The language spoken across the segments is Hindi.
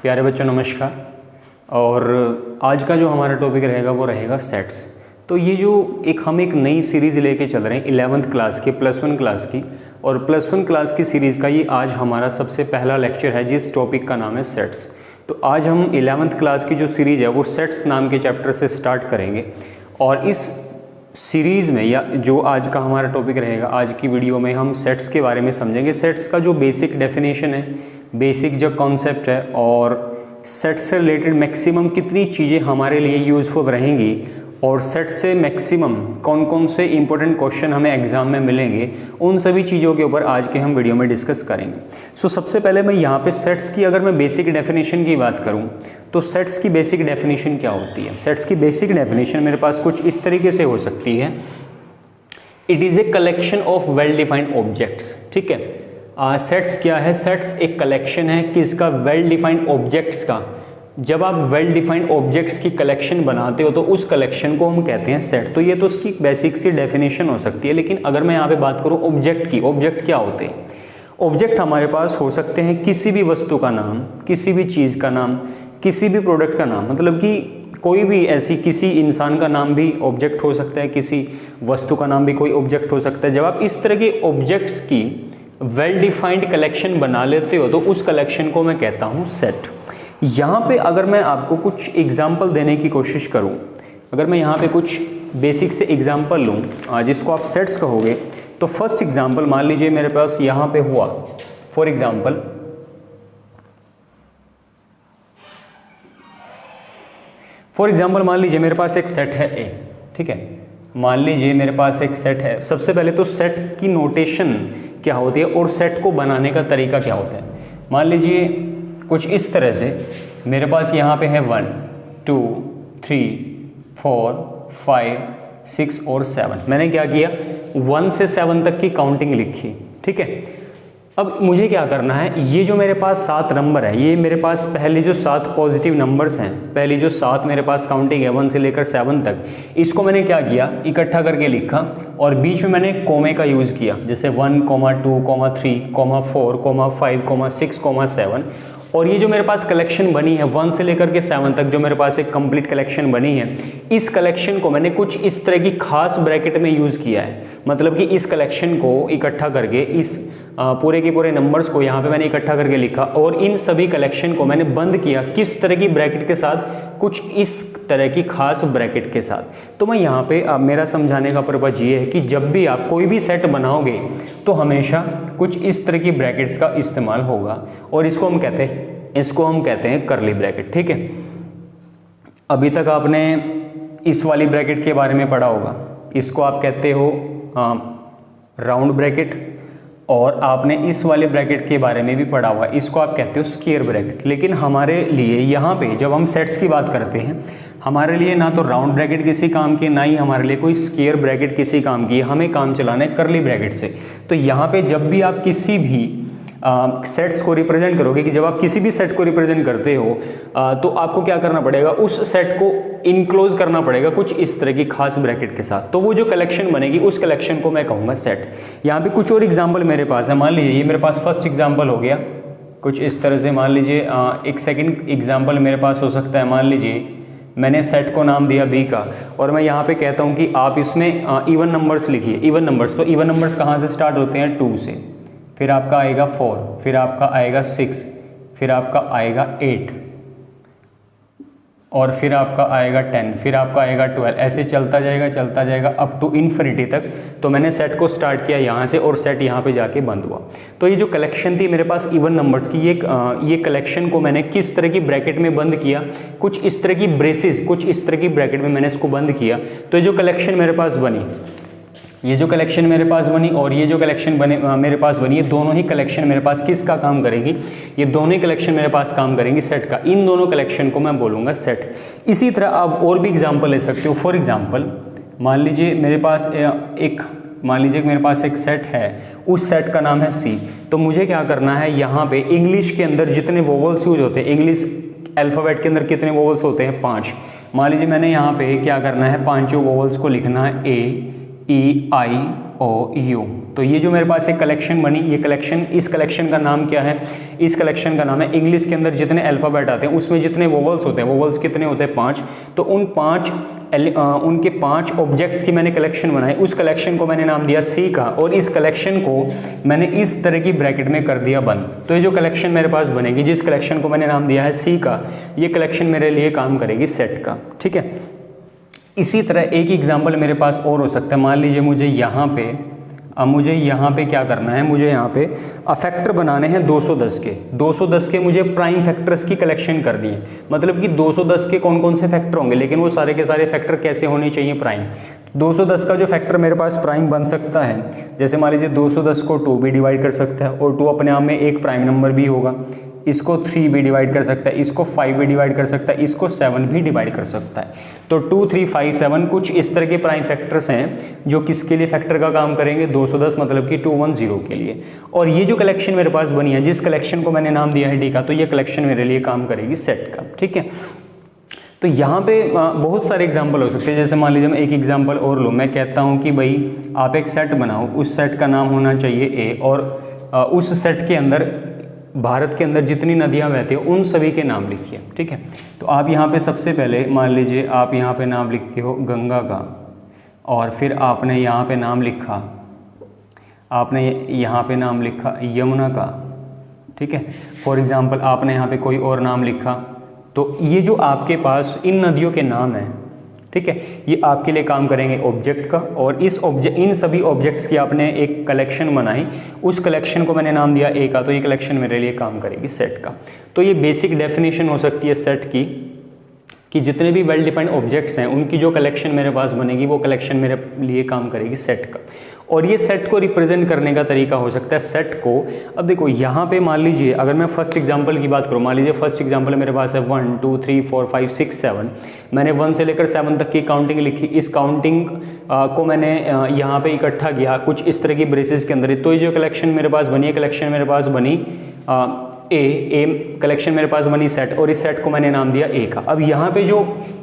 प्यारे बच्चों नमस्कार। और आज का जो हमारा टॉपिक रहेगा वो रहेगा सेट्स। तो ये जो हम एक नई सीरीज़ लेके चल रहे हैं 11th क्लास की, +1 क्लास की, और +1 क्लास की सीरीज़ का ये आज हमारा सबसे पहला लेक्चर है जिस टॉपिक का नाम है सेट्स। तो आज हम 11th क्लास की जो सीरीज़ है वो सेट्स नाम के चैप्टर से स्टार्ट करेंगे। और इस सीरीज़ में या जो आज का हमारा टॉपिक रहेगा, आज की वीडियो में हम सेट्स के बारे में समझेंगे। सेट्स का जो बेसिक डेफिनेशन है, बेसिक जो कॉन्सेप्ट है, और सेट से रिलेटेड मैक्सिमम कितनी चीज़ें हमारे लिए यूज़फुल रहेंगी, और सेट से मैक्सिमम कौन कौन से इंपॉर्टेंट क्वेश्चन हमें एग्जाम में मिलेंगे, उन सभी चीज़ों के ऊपर आज के हम वीडियो में डिस्कस करेंगे। सबसे पहले मैं यहाँ पे सेट्स की अगर मैं बेसिक डेफिनेशन की बात करूँ तो सेट्स की बेसिक डेफिनेशन क्या होती है। सेट्स की बेसिक डेफिनेशन मेरे पास कुछ इस तरीके से हो सकती है। It is a collection of well defined objects. ठीक है, सेट्स क्या है? सेट्स एक कलेक्शन है किसका? वेल डिफाइंड ऑब्जेक्ट्स का। जब आप वेल डिफाइंड ऑब्जेक्ट्स की कलेक्शन बनाते हो तो उस कलेक्शन को हम कहते हैं सेट। तो ये तो उसकी बेसिक सी डेफिनेशन हो सकती है। लेकिन अगर मैं यहाँ पे बात करूँ ऑब्जेक्ट की, ऑब्जेक्ट क्या होते हैं? ऑब्जेक्ट हमारे पास हो सकते हैं किसी भी वस्तु का नाम, किसी भी चीज़ का नाम, किसी भी प्रोडक्ट का नाम, मतलब कि कोई भी ऐसी किसी इंसान का नाम भी ऑब्जेक्ट हो सकता है, किसी वस्तु का नाम भी कोई ऑब्जेक्ट हो सकता है। जब आप इस तरह के ऑब्जेक्ट्स की वेल डिफाइंड कलेक्शन बना लेते हो तो उस कलेक्शन को मैं कहता हूँ सेट। यहाँ पे अगर मैं आपको कुछ एग्जाम्पल देने की कोशिश करूँ, अगर मैं यहाँ पे कुछ बेसिक से एग्जाम्पल लूँ जिसको आप सेट्स कहोगे, तो फर्स्ट एग्जाम्पल मान लीजिए मेरे पास यहाँ पे हुआ। फॉर एग्जाम्पल मान लीजिए मेरे पास एक सेट है ए। ठीक है, मान लीजिए मेरे पास एक सेट है। सबसे पहले तो सेट की नोटेशन क्या होती है और सेट को बनाने का तरीका क्या होता है। मान लीजिए कुछ इस तरह से मेरे पास यहाँ पे है 1 2 3 4 5 6 और 7। मैंने क्या किया, 1 से 7 तक की काउंटिंग लिखी। ठीक है, अब मुझे क्या करना है, ये जो मेरे पास 7 नंबर है, ये मेरे पास पहले जो 7 पॉजिटिव नंबर्स हैं, पहली जो 7 मेरे पास काउंटिंग है 1 से लेकर 7 तक, इसको मैंने क्या किया, इकट्ठा करके लिखा और बीच में मैंने कोमे का यूज़ किया। जैसे 1, 2, 3, 4, 5, 6, 7। और ये जो मेरे पास कलेक्शन बनी है 1 से लेकर के 7 तक, जो मेरे पास एक कंप्लीट कलेक्शन बनी है, इस कलेक्शन को मैंने कुछ इस तरह की खास ब्रैकेट में यूज़ किया है। मतलब कि इस कलेक्शन को इकट्ठा करके इस पूरे के पूरे नंबर्स को यहाँ पे मैंने इकट्ठा करके लिखा और इन सभी कलेक्शन को मैंने बंद किया किस तरह की ब्रैकेट के साथ, कुछ इस तरह की खास ब्रैकेट के साथ। तो मैं यहाँ पे मेरा समझाने का पर्पज़ ये है कि जब भी आप कोई भी सेट बनाओगे तो हमेशा कुछ इस तरह की ब्रैकेट्स का इस्तेमाल होगा और इसको हम कहते हैं करली ब्रैकेट। ठीक है, अभी तक आपने इस वाली ब्रैकेट के बारे में पढ़ा होगा, इसको आप कहते हो राउंड ब्रैकेट, और आपने इस वाले ब्रैकेट के बारे में भी पढ़ा हुआ, इसको आप कहते हो स्क्वायर ब्रैकेट। लेकिन हमारे लिए यहाँ पे जब हम सेट्स की बात करते हैं, हमारे लिए ना तो राउंड ब्रैकेट किसी काम की, ना ही हमारे लिए कोई स्क्वायर ब्रैकेट किसी काम की, हमें काम चलाना है करली ब्रैकेट से। तो यहाँ पे जब भी आप किसी भी सेट्स को रिप्रेजेंट करोगे, कि जब आप किसी भी सेट को रिप्रेजेंट करते हो तो आपको क्या करना पड़ेगा, उस सेट को इनक्लोज करना पड़ेगा कुछ इस तरह की खास ब्रैकेट के साथ। तो वो जो कलेक्शन बनेगी उस कलेक्शन को मैं कहूँगा सेट। यहाँ पे कुछ और एग्जाम्पल मेरे पास है। मान लीजिए ये मेरे पास फर्स्ट एग्जाम्पल हो गया कुछ इस तरह से। मान लीजिए एक सेकेंड एग्जाम्पल मेरे पास हो सकता है। मान लीजिए मैंने सेट को नाम दिया बी का, और मैं यहाँ पे कहता हूँ कि आप इसमें इवन नंबर्स लिखिए। इवन नंबर्स, तो इवन नंबर्स कहाँ से स्टार्ट होते हैं? 2 से, फिर आपका आएगा 4, फिर आपका आएगा 6, फिर आपका आएगा 8, और फिर आपका आएगा 10, फिर आपका आएगा 12। ऐसे चलता जाएगा अप टू इन्फिनिटी तक। तो मैंने सेट को स्टार्ट किया यहाँ से और सेट यहाँ पे जाके बंद हुआ। तो ये जो कलेक्शन थी मेरे पास इवन नंबर्स की, ये कलेक्शन को मैंने किस तरह की ब्रैकेट में बंद किया, कुछ इस तरह की ब्रेसेस, कुछ इस तरह की ब्रैकेट में मैंने इसको बंद किया। तो ये जो कलेक्शन मेरे पास बनी, ये जो कलेक्शन मेरे पास बनी और ये जो कलेक्शन मेरे पास बनी, ये दोनों ही कलेक्शन मेरे पास किसका काम करेगी? ये दोनों ही कलेक्शन मेरे पास काम करेंगी सेट का। इन दोनों कलेक्शन को मैं बोलूँगा सेट। इसी तरह आप और भी एग्जाम्पल ले सकते हो। फॉर एग्जाम्पल मान लीजिए मेरे पास एक सेट है, उस सेट का नाम है सी। तो मुझे क्या करना है, यहाँ पे इंग्लिश के अंदर जितने वोवल्स यूज होते हैं, इंग्लिश अल्फ़ाबेट के अंदर कितने वोवल्स होते हैं? 5। मान लीजिए मैंने यहाँ पे क्या करना है, 5 वोवल्स को लिखना है, ए ई आई OU। तो ये जो मेरे पास एक कलेक्शन बनी, ये कलेक्शन, इस कलेक्शन का नाम क्या है? इस कलेक्शन का नाम है, इंग्लिश के अंदर जितने अल्फ़ाबेट आते हैं उसमें जितने वोवल्स होते हैं, वोवल्स कितने होते हैं? 5। तो उनके 5 ऑब्जेक्ट्स की मैंने कलेक्शन बनाई, उस कलेक्शन को मैंने नाम दिया सी का, और इस कलेक्शन को मैंने इस तरह की ब्रैकेट में कर दिया बंद। तो ये जो कलेक्शन मेरे पास बनेगी, जिस कलेक्शन को मैंने नाम दिया है सी का, ये कलेक्शन मेरे लिए काम करेगी सेट का, ठीक है। इसी तरह एक एग्जाम्पल मेरे पास और हो सकता है। मान लीजिए मुझे यहाँ पे क्या करना है, मुझे यहाँ पे फैक्टर बनाने हैं 210 के। 210 के मुझे प्राइम फैक्टर्स की कलेक्शन करनी है, मतलब कि 210 के कौन कौन से फैक्टर होंगे, लेकिन वो सारे के सारे फैक्टर कैसे होने चाहिए? प्राइम। 210 का जो फैक्टर मेरे पास प्राइम बन सकता है, जैसे मान लीजिए 210 को 2 भी डिवाइड कर सकता है, और 2 अपने आप में एक प्राइम नंबर भी होगा। इसको 3 भी डिवाइड कर सकता है, इसको 5 भी डिवाइड कर सकता है, इसको 7 भी डिवाइड कर सकता है। तो 2, 3, 5, 7 कुछ इस तरह के प्राइम फैक्टर्स हैं जो किसके लिए फैक्टर का काम करेंगे? 210, मतलब कि 210 के लिए। और ये जो कलेक्शन मेरे पास बनी है, जिस कलेक्शन को मैंने नाम दिया है डी का, तो ये कलेक्शन मेरे लिए काम करेगी सेट का, ठीक है। तो यहाँ पे बहुत सारे एग्जाम्पल हो सकते हैं। जैसे मान लीजिए मैं एक एग्जाम्पल और लूँ, मैं कहता हूँ कि भाई आप एक सेट बनाओ, उस सेट का नाम होना चाहिए ए, और उस सेट के अंदर भारत के अंदर जितनी नदियाँ बहती हैं उन सभी के नाम लिखिए, ठीक है। तो आप यहाँ पे सबसे पहले मान लीजिए आप यहाँ पे नाम लिखते हो गंगा का, और फिर आपने यहाँ पे नाम लिखा, आपने यहाँ पे नाम लिखा यमुना का, ठीक है। फॉर एग्ज़ाम्पल आपने यहाँ पे कोई और नाम लिखा। तो ये जो आपके पास इन नदियों के नाम हैं, ठीक है, ये आपके लिए काम करेंगे ऑब्जेक्ट का, और इन सभी ऑब्जेक्ट्स की आपने एक कलेक्शन बनाई, उस कलेक्शन को मैंने नाम दिया ए का, तो ये कलेक्शन मेरे लिए काम करेगी सेट का। तो ये बेसिक डेफिनेशन हो सकती है सेट की, कि जितने भी वेल डिफाइंड ऑब्जेक्ट्स हैं उनकी जो कलेक्शन मेरे पास बनेगी, वो कलेक्शन मेरे लिए काम करेगी सेट का। और ये सेट को रिप्रेजेंट करने का तरीका हो सकता है सेट को। अब देखो यहाँ पे मान लीजिए अगर मैं फर्स्ट एग्जांपल की बात करूँ, मान लीजिए फर्स्ट एग्जांपल मेरे पास है 1, 2, 3, 4, 5, 6, 7। मैंने 1 से लेकर 7 तक की काउंटिंग लिखी। इस काउंटिंग को मैंने यहाँ पे इकट्ठा किया कुछ इस तरह की ब्रेसेस के अंदर। तो ये जो कलेक्शन मेरे पास बनी है, कलेक्शन मेरे पास बनी ए कलेक्शन मेरे पास बनी सेट, और इस सेट को मैंने नाम दिया ए का। अब यहाँ पे जो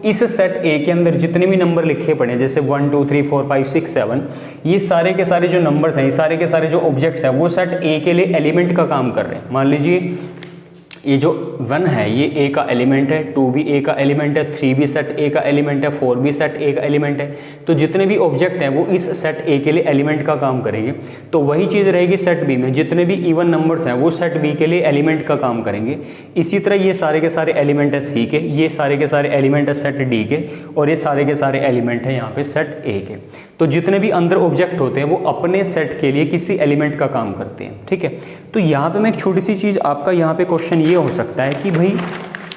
इस सेट ए के अंदर जितने भी नंबर लिखे पड़े, जैसे 1, 2, 3, 4, 5, 6, 7, ये सारे के सारे जो नंबर्स हैं, ये सारे के सारे जो ऑब्जेक्ट्स हैं, वो सेट ए के लिए एलिमेंट का काम कर रहे हैं। मान लीजिए ये जो 1 है ये ए का एलिमेंट है, 2 भी ए का एलिमेंट है, 3 भी सेट ए का एलिमेंट है, 4 भी सेट ए का एलिमेंट है। तो जितने भी ऑब्जेक्ट हैं वो इस सेट ए के लिए एलिमेंट का काम करेंगे। तो वही चीज़ रहेगी सेट बी में, जितने भी इवन नंबर्स हैं वो सेट बी के लिए एलिमेंट का काम करेंगे। इसी तरह ये सारे के सारे एलिमेंट है सी के, ये सारे के सारे एलिमेंट है सेट डी के, और ये सारे के सारे एलिमेंट हैं यहाँ पे सेट ए के। तो जितने भी अंदर ऑब्जेक्ट होते हैं वो अपने सेट के लिए किसी एलिमेंट का काम करते हैं, ठीक है। तो यहाँ पे मैं एक छोटी सी चीज़, आपका यहाँ पे क्वेश्चन ये हो सकता है कि भाई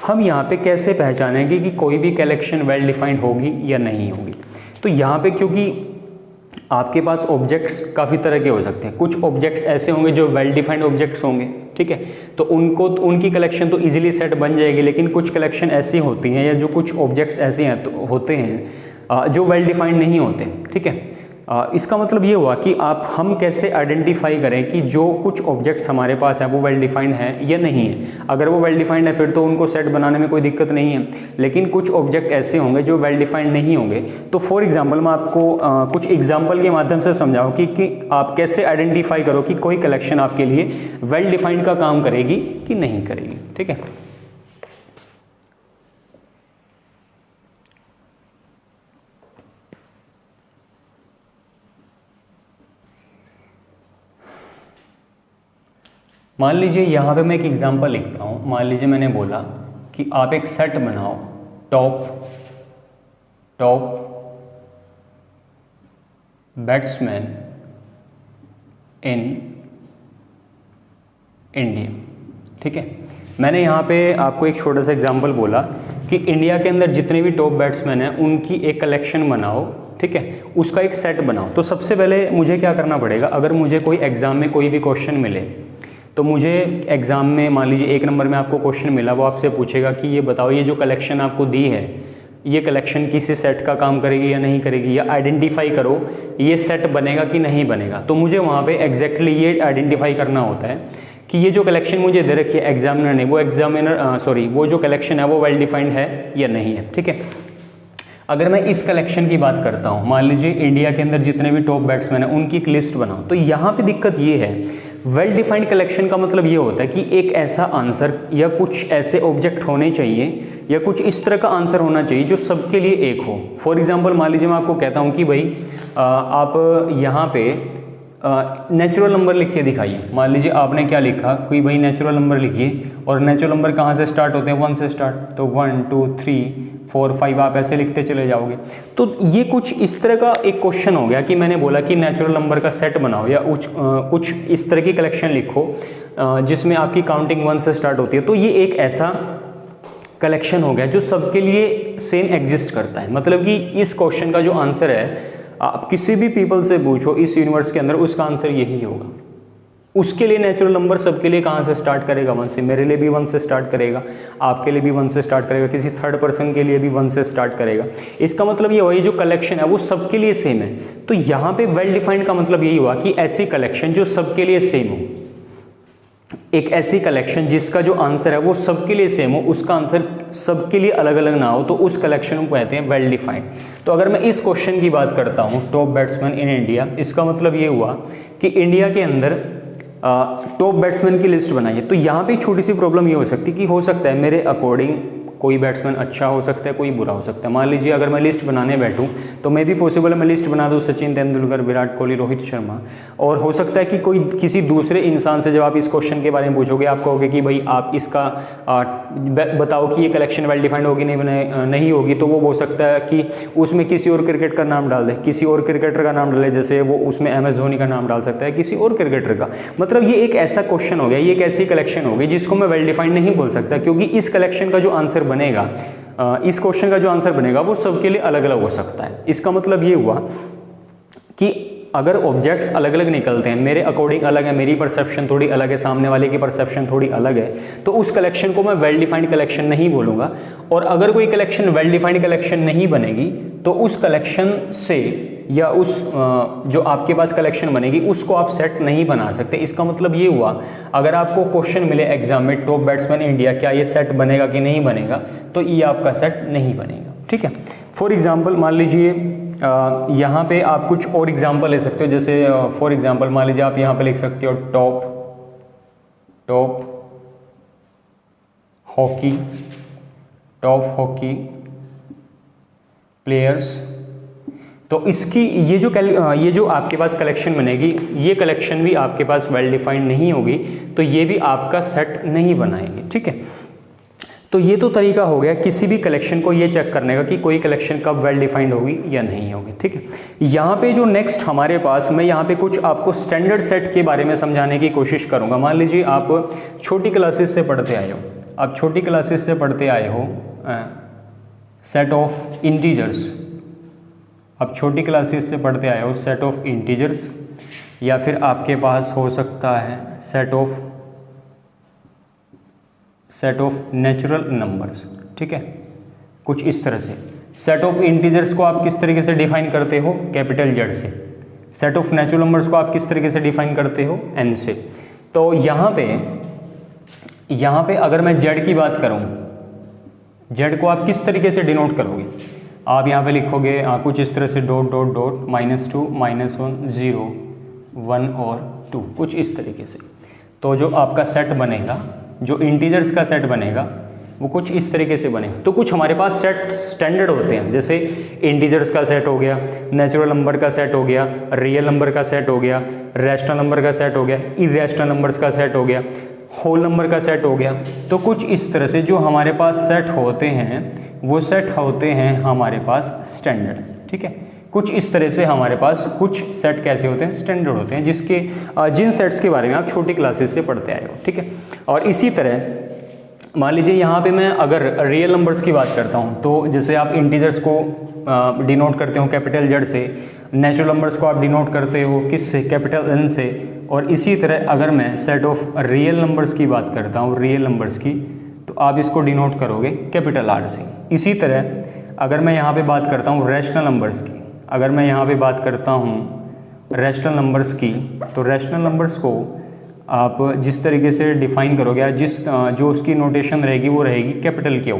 हम यहाँ पे कैसे पहचानेंगे कि कोई भी कलेक्शन वेल डिफाइंड होगी या नहीं होगी। तो यहाँ पे क्योंकि आपके पास ऑब्जेक्ट्स काफ़ी तरह के हो सकते हैं, कुछ ऑब्जेक्ट्स ऐसे होंगे जो वेल डिफाइंड ऑब्जेक्ट्स होंगे, ठीक है, तो उनकी कलेक्शन तो इजीली सेट बन जाएगी। लेकिन कुछ कलेक्शन ऐसी होती हैं, या जो कुछ ऑब्जेक्ट्स ऐसे हैं तो होते हैं जो वेल डिफाइंड नहीं होते, ठीक है। इसका मतलब ये हुआ कि हम कैसे आइडेंटिफाई करें कि जो कुछ ऑब्जेक्ट्स हमारे पास हैं वो वेल डिफाइंड है या नहीं है। अगर वो वेल डिफाइंड है फिर तो उनको सेट बनाने में कोई दिक्कत नहीं है, लेकिन कुछ ऑब्जेक्ट ऐसे होंगे जो वेल डिफाइंड नहीं होंगे। तो फॉर एग्जांपल मैं आपको कुछ एग्जांपल के माध्यम से समझाऊँ कि आप कैसे आइडेंटिफाई करो कि कोई कलेक्शन आपके लिए वेल डिफाइंड का काम करेगी कि नहीं करेगी, ठीक है। मान लीजिए यहाँ पे मैं एक एग्जांपल लिखता हूँ। मान लीजिए मैंने बोला कि आप एक सेट बनाओ टॉप बैट्समैन इन इंडिया, ठीक है। मैंने यहाँ पे आपको एक छोटा सा एग्जांपल बोला कि इंडिया के अंदर जितने भी टॉप बैट्समैन हैं उनकी एक कलेक्शन बनाओ, ठीक है, उसका एक सेट बनाओ। तो सबसे पहले मुझे क्या करना पड़ेगा, अगर मुझे कोई एग्ज़ाम में कोई भी क्वेश्चन मिले, तो मुझे एग्ज़ाम में मान लीजिए 1 नंबर में आपको क्वेश्चन मिला, वो आपसे पूछेगा कि ये बताओ ये जो कलेक्शन आपको दी है ये कलेक्शन किसी सेट का काम करेगी या नहीं करेगी, या आइडेंटिफाई करो ये सेट बनेगा कि नहीं बनेगा। तो मुझे वहाँ पे एग्जैक्टली ये आइडेंटिफाई करना होता है कि ये जो कलेक्शन मुझे दे रखी है एग्जामिनर ने, वो जो कलेक्शन है वो वेल डिफाइंड है या नहीं है, ठीक है। अगर मैं इस कलेक्शन की बात करता हूँ, मान लीजिए इंडिया के अंदर जितने भी टॉप बैट्समैन हैं उनकी एक लिस्ट बनाऊँ, तो यहाँ पे दिक्कत ये है, वेल डिफाइंड कलेक्शन का मतलब ये होता है कि एक ऐसा आंसर या कुछ ऐसे ऑब्जेक्ट होने चाहिए या कुछ इस तरह का आंसर होना चाहिए जो सबके लिए एक हो। फॉर एग्जांपल मान लीजिए मैं आपको कहता हूँ कि भाई आप यहाँ पे नेचुरल नंबर लिख के दिखाइए। मान लीजिए आपने क्या लिखा कि भाई नेचुरल नंबर लिखिए, और नेचुरल नंबर कहाँ से स्टार्ट होते हैं, 1 से स्टार्ट, तो 1 2 3 4 5 आप ऐसे लिखते चले जाओगे। तो ये कुछ इस तरह का एक क्वेश्चन हो गया कि मैंने बोला कि नेचुरल नंबर का सेट बनाओ या कुछ इस तरह की कलेक्शन लिखो जिसमें आपकी काउंटिंग 1 से स्टार्ट होती है। तो ये एक ऐसा कलेक्शन हो गया जो सबके लिए सेम एग्जिस्ट करता है। मतलब कि इस क्वेश्चन का जो आंसर है, आप किसी भी पीपल से पूछो इस यूनिवर्स के अंदर, उसका आंसर यही होगा। उसके लिए नेचुरल नंबर सबके लिए कहाँ से स्टार्ट करेगा, 1 से। मेरे लिए भी 1 से स्टार्ट करेगा, आपके लिए भी 1 से स्टार्ट करेगा, किसी थर्ड पर्सन के लिए भी 1 से स्टार्ट करेगा। इसका मतलब ये वही जो कलेक्शन है वो सबके लिए सेम है। तो यहाँ पे वेल डिफाइंड का मतलब यही हुआ कि ऐसी कलेक्शन जो सबके लिए सेम हो, एक ऐसी कलेक्शन जिसका जो आंसर है वो सबके लिए सेम हो, उसका आंसर सबके लिए अलग अलग ना हो, तो उस कलेक्शन को कहते हैं वेल डिफाइंड। तो अगर मैं इस क्वेश्चन की बात करता हूँ, टॉप बैट्समैन इन इंडिया, इसका मतलब ये हुआ कि इंडिया के अंदर टॉप बैट्समैन की लिस्ट बनाइए। तो यहाँ पे छोटी सी प्रॉब्लम ये हो सकती है कि हो सकता है मेरे अकॉर्डिंग कोई बैट्समैन अच्छा हो सकता है, कोई बुरा हो सकता है। मान लीजिए अगर मैं लिस्ट बनाने बैठूं तो मे भी पॉसिबल है मैं लिस्ट बना दूं सचिन तेंदुलकर, विराट कोहली, रोहित शर्मा, और हो सकता है कि कोई किसी दूसरे इंसान से जब आप इस क्वेश्चन के बारे में पूछोगे, आप कहोगे कि भाई आप इसका बताओ कि ये कलेक्शन वेल डिफाइंड होगी नहीं होगी, तो वो हो सकता है कि उसमें किसी और क्रिकेट का नाम डाल दे, किसी और क्रिकेटर का नाम डाले, जैसे वो उसमें MS धोनी का नाम डाल सकता है, किसी और क्रिकेटर का। मतलब ये एक ऐसा क्वेश्चन हो गया, ये एक ऐसी कलेक्शन हो गई जिसको मैं वेल डिफाइंड नहीं बोल सकता, क्योंकि इस कलेक्शन का जो आंसर बनेगा, इस क्वेश्चन का जो आंसर बनेगा वो सबके लिए अलग अलग हो सकता है। इसका मतलब ये हुआ कि अगर ऑब्जेक्ट्स अलग अलग निकलते हैं, मेरे अकॉर्डिंग अलग है, मेरी परसेप्शन थोड़ी अलग है, सामने वाले की परसेप्शन थोड़ी अलग है, तो उस कलेक्शन को मैं वेल डिफाइंड कलेक्शन नहीं बोलूँगा। और अगर कोई कलेक्शन वेल डिफाइंड कलेक्शन नहीं बनेगी तो उस कलेक्शन से या उस जो आपके पास कलेक्शन बनेगी उसको आप सेट नहीं बना सकते। इसका मतलब ये हुआ, अगर आपको क्वेश्चन मिले एग्जाम में टॉप बैट्समैन इंडिया, क्या ये सेट बनेगा कि नहीं बनेगा, तो ये आपका सेट नहीं बनेगा। ठीक है। फॉर एग्जाम्पल मान लीजिए यहाँ पे आप कुछ और एग्जाम्पल ले सकते हो, जैसे फॉर एग्जाम्पल मान लीजिए आप यहाँ पे लिख सकते हो टॉप हॉकी प्लेयर्स। तो इसकी ये जो आपके पास कलेक्शन बनेगी, ये कलेक्शन भी आपके पास वेल डिफाइंड नहीं होगी, तो ये भी आपका सेट नहीं बनाएगी। ठीक है। तो ये तो तरीका हो गया किसी भी कलेक्शन को ये चेक करने का कि कोई कलेक्शन कब वेल डिफाइंड होगी या नहीं होगी। ठीक है। यहाँ पे जो नेक्स्ट हमारे पास, मैं यहाँ पे कुछ आपको स्टैंडर्ड सेट के बारे में समझाने की कोशिश करूँगा। मान लीजिए आप छोटी क्लासेस से पढ़ते आए हो, सेट ऑफ इंटीजर्स, आप छोटी क्लासेस से पढ़ते आए हो सेट ऑफ इंटीजर्स, या फिर आपके पास हो सकता है सेट ऑफ नेचुरल नंबर्स। ठीक है। कुछ इस तरह से सेट ऑफ इंटीजर्स को आप किस तरीके से डिफाइन करते हो, कैपिटल Z से। सेट ऑफ नेचुरल नंबर्स को आप किस तरीके से डिफाइन करते हो, N से। तो यहाँ पे अगर मैं Z की बात करूँ, Z को आप किस तरीके से डिनोट करोगे, आप यहाँ पे लिखोगे कुछ इस तरह से (() -2 -1 0 1 और 2, कुछ इस तरीके से। तो जो आपका सेट बनेगा, जो इंटीजर्स का सेट बनेगा, वो कुछ इस तरीके से बनेगा। तो कुछ हमारे पास सेट स्टैंडर्ड होते हैं, जैसे इंटीजर्स का सेट हो गया, नेचुरल नंबर का सेट हो गया, रियल नंबर का सेट हो गया, रैशनल नंबर का सेट हो गया, इरेशनल नंबर्स का सेट हो गया, होल नंबर का सेट हो गया। तो कुछ इस तरह से जो हमारे पास सेट होते हैं वो सेट होते हैं हमारे पास स्टैंडर्ड। ठीक है। कुछ इस तरह से हमारे पास कुछ सेट कैसे होते हैं, स्टैंडर्ड होते हैं, जिन सेट्स के बारे में आप छोटी क्लासेस से पढ़ते आए हो। ठीक है। और इसी तरह मान लीजिए यहाँ पे मैं अगर रियल नंबर्स की बात करता हूँ, तो जैसे आप इंटीजर्स को डिनोट करते हो कैपिटल Z से, नेचुरल नंबर्स को आप डिनोट करते हो किससे, कैपिटल N से। और इसी तरह अगर मैं सेट ऑफ रियल नंबर्स की बात करता हूँ, रियल नंबर्स की, तो आप इसको डिनोट करोगे कैपिटल R से। इसी तरह अगर मैं यहाँ पे बात करता हूँ रैशनल नंबर्स की, अगर मैं यहाँ पे बात करता हूँ रैशनल नंबर्स की, तो रैशनल नंबर्स को आप जिस तरीके से डिफाइन करोगे या जो उसकी नोटेशन रहेगी वो रहेगी कैपिटल Q।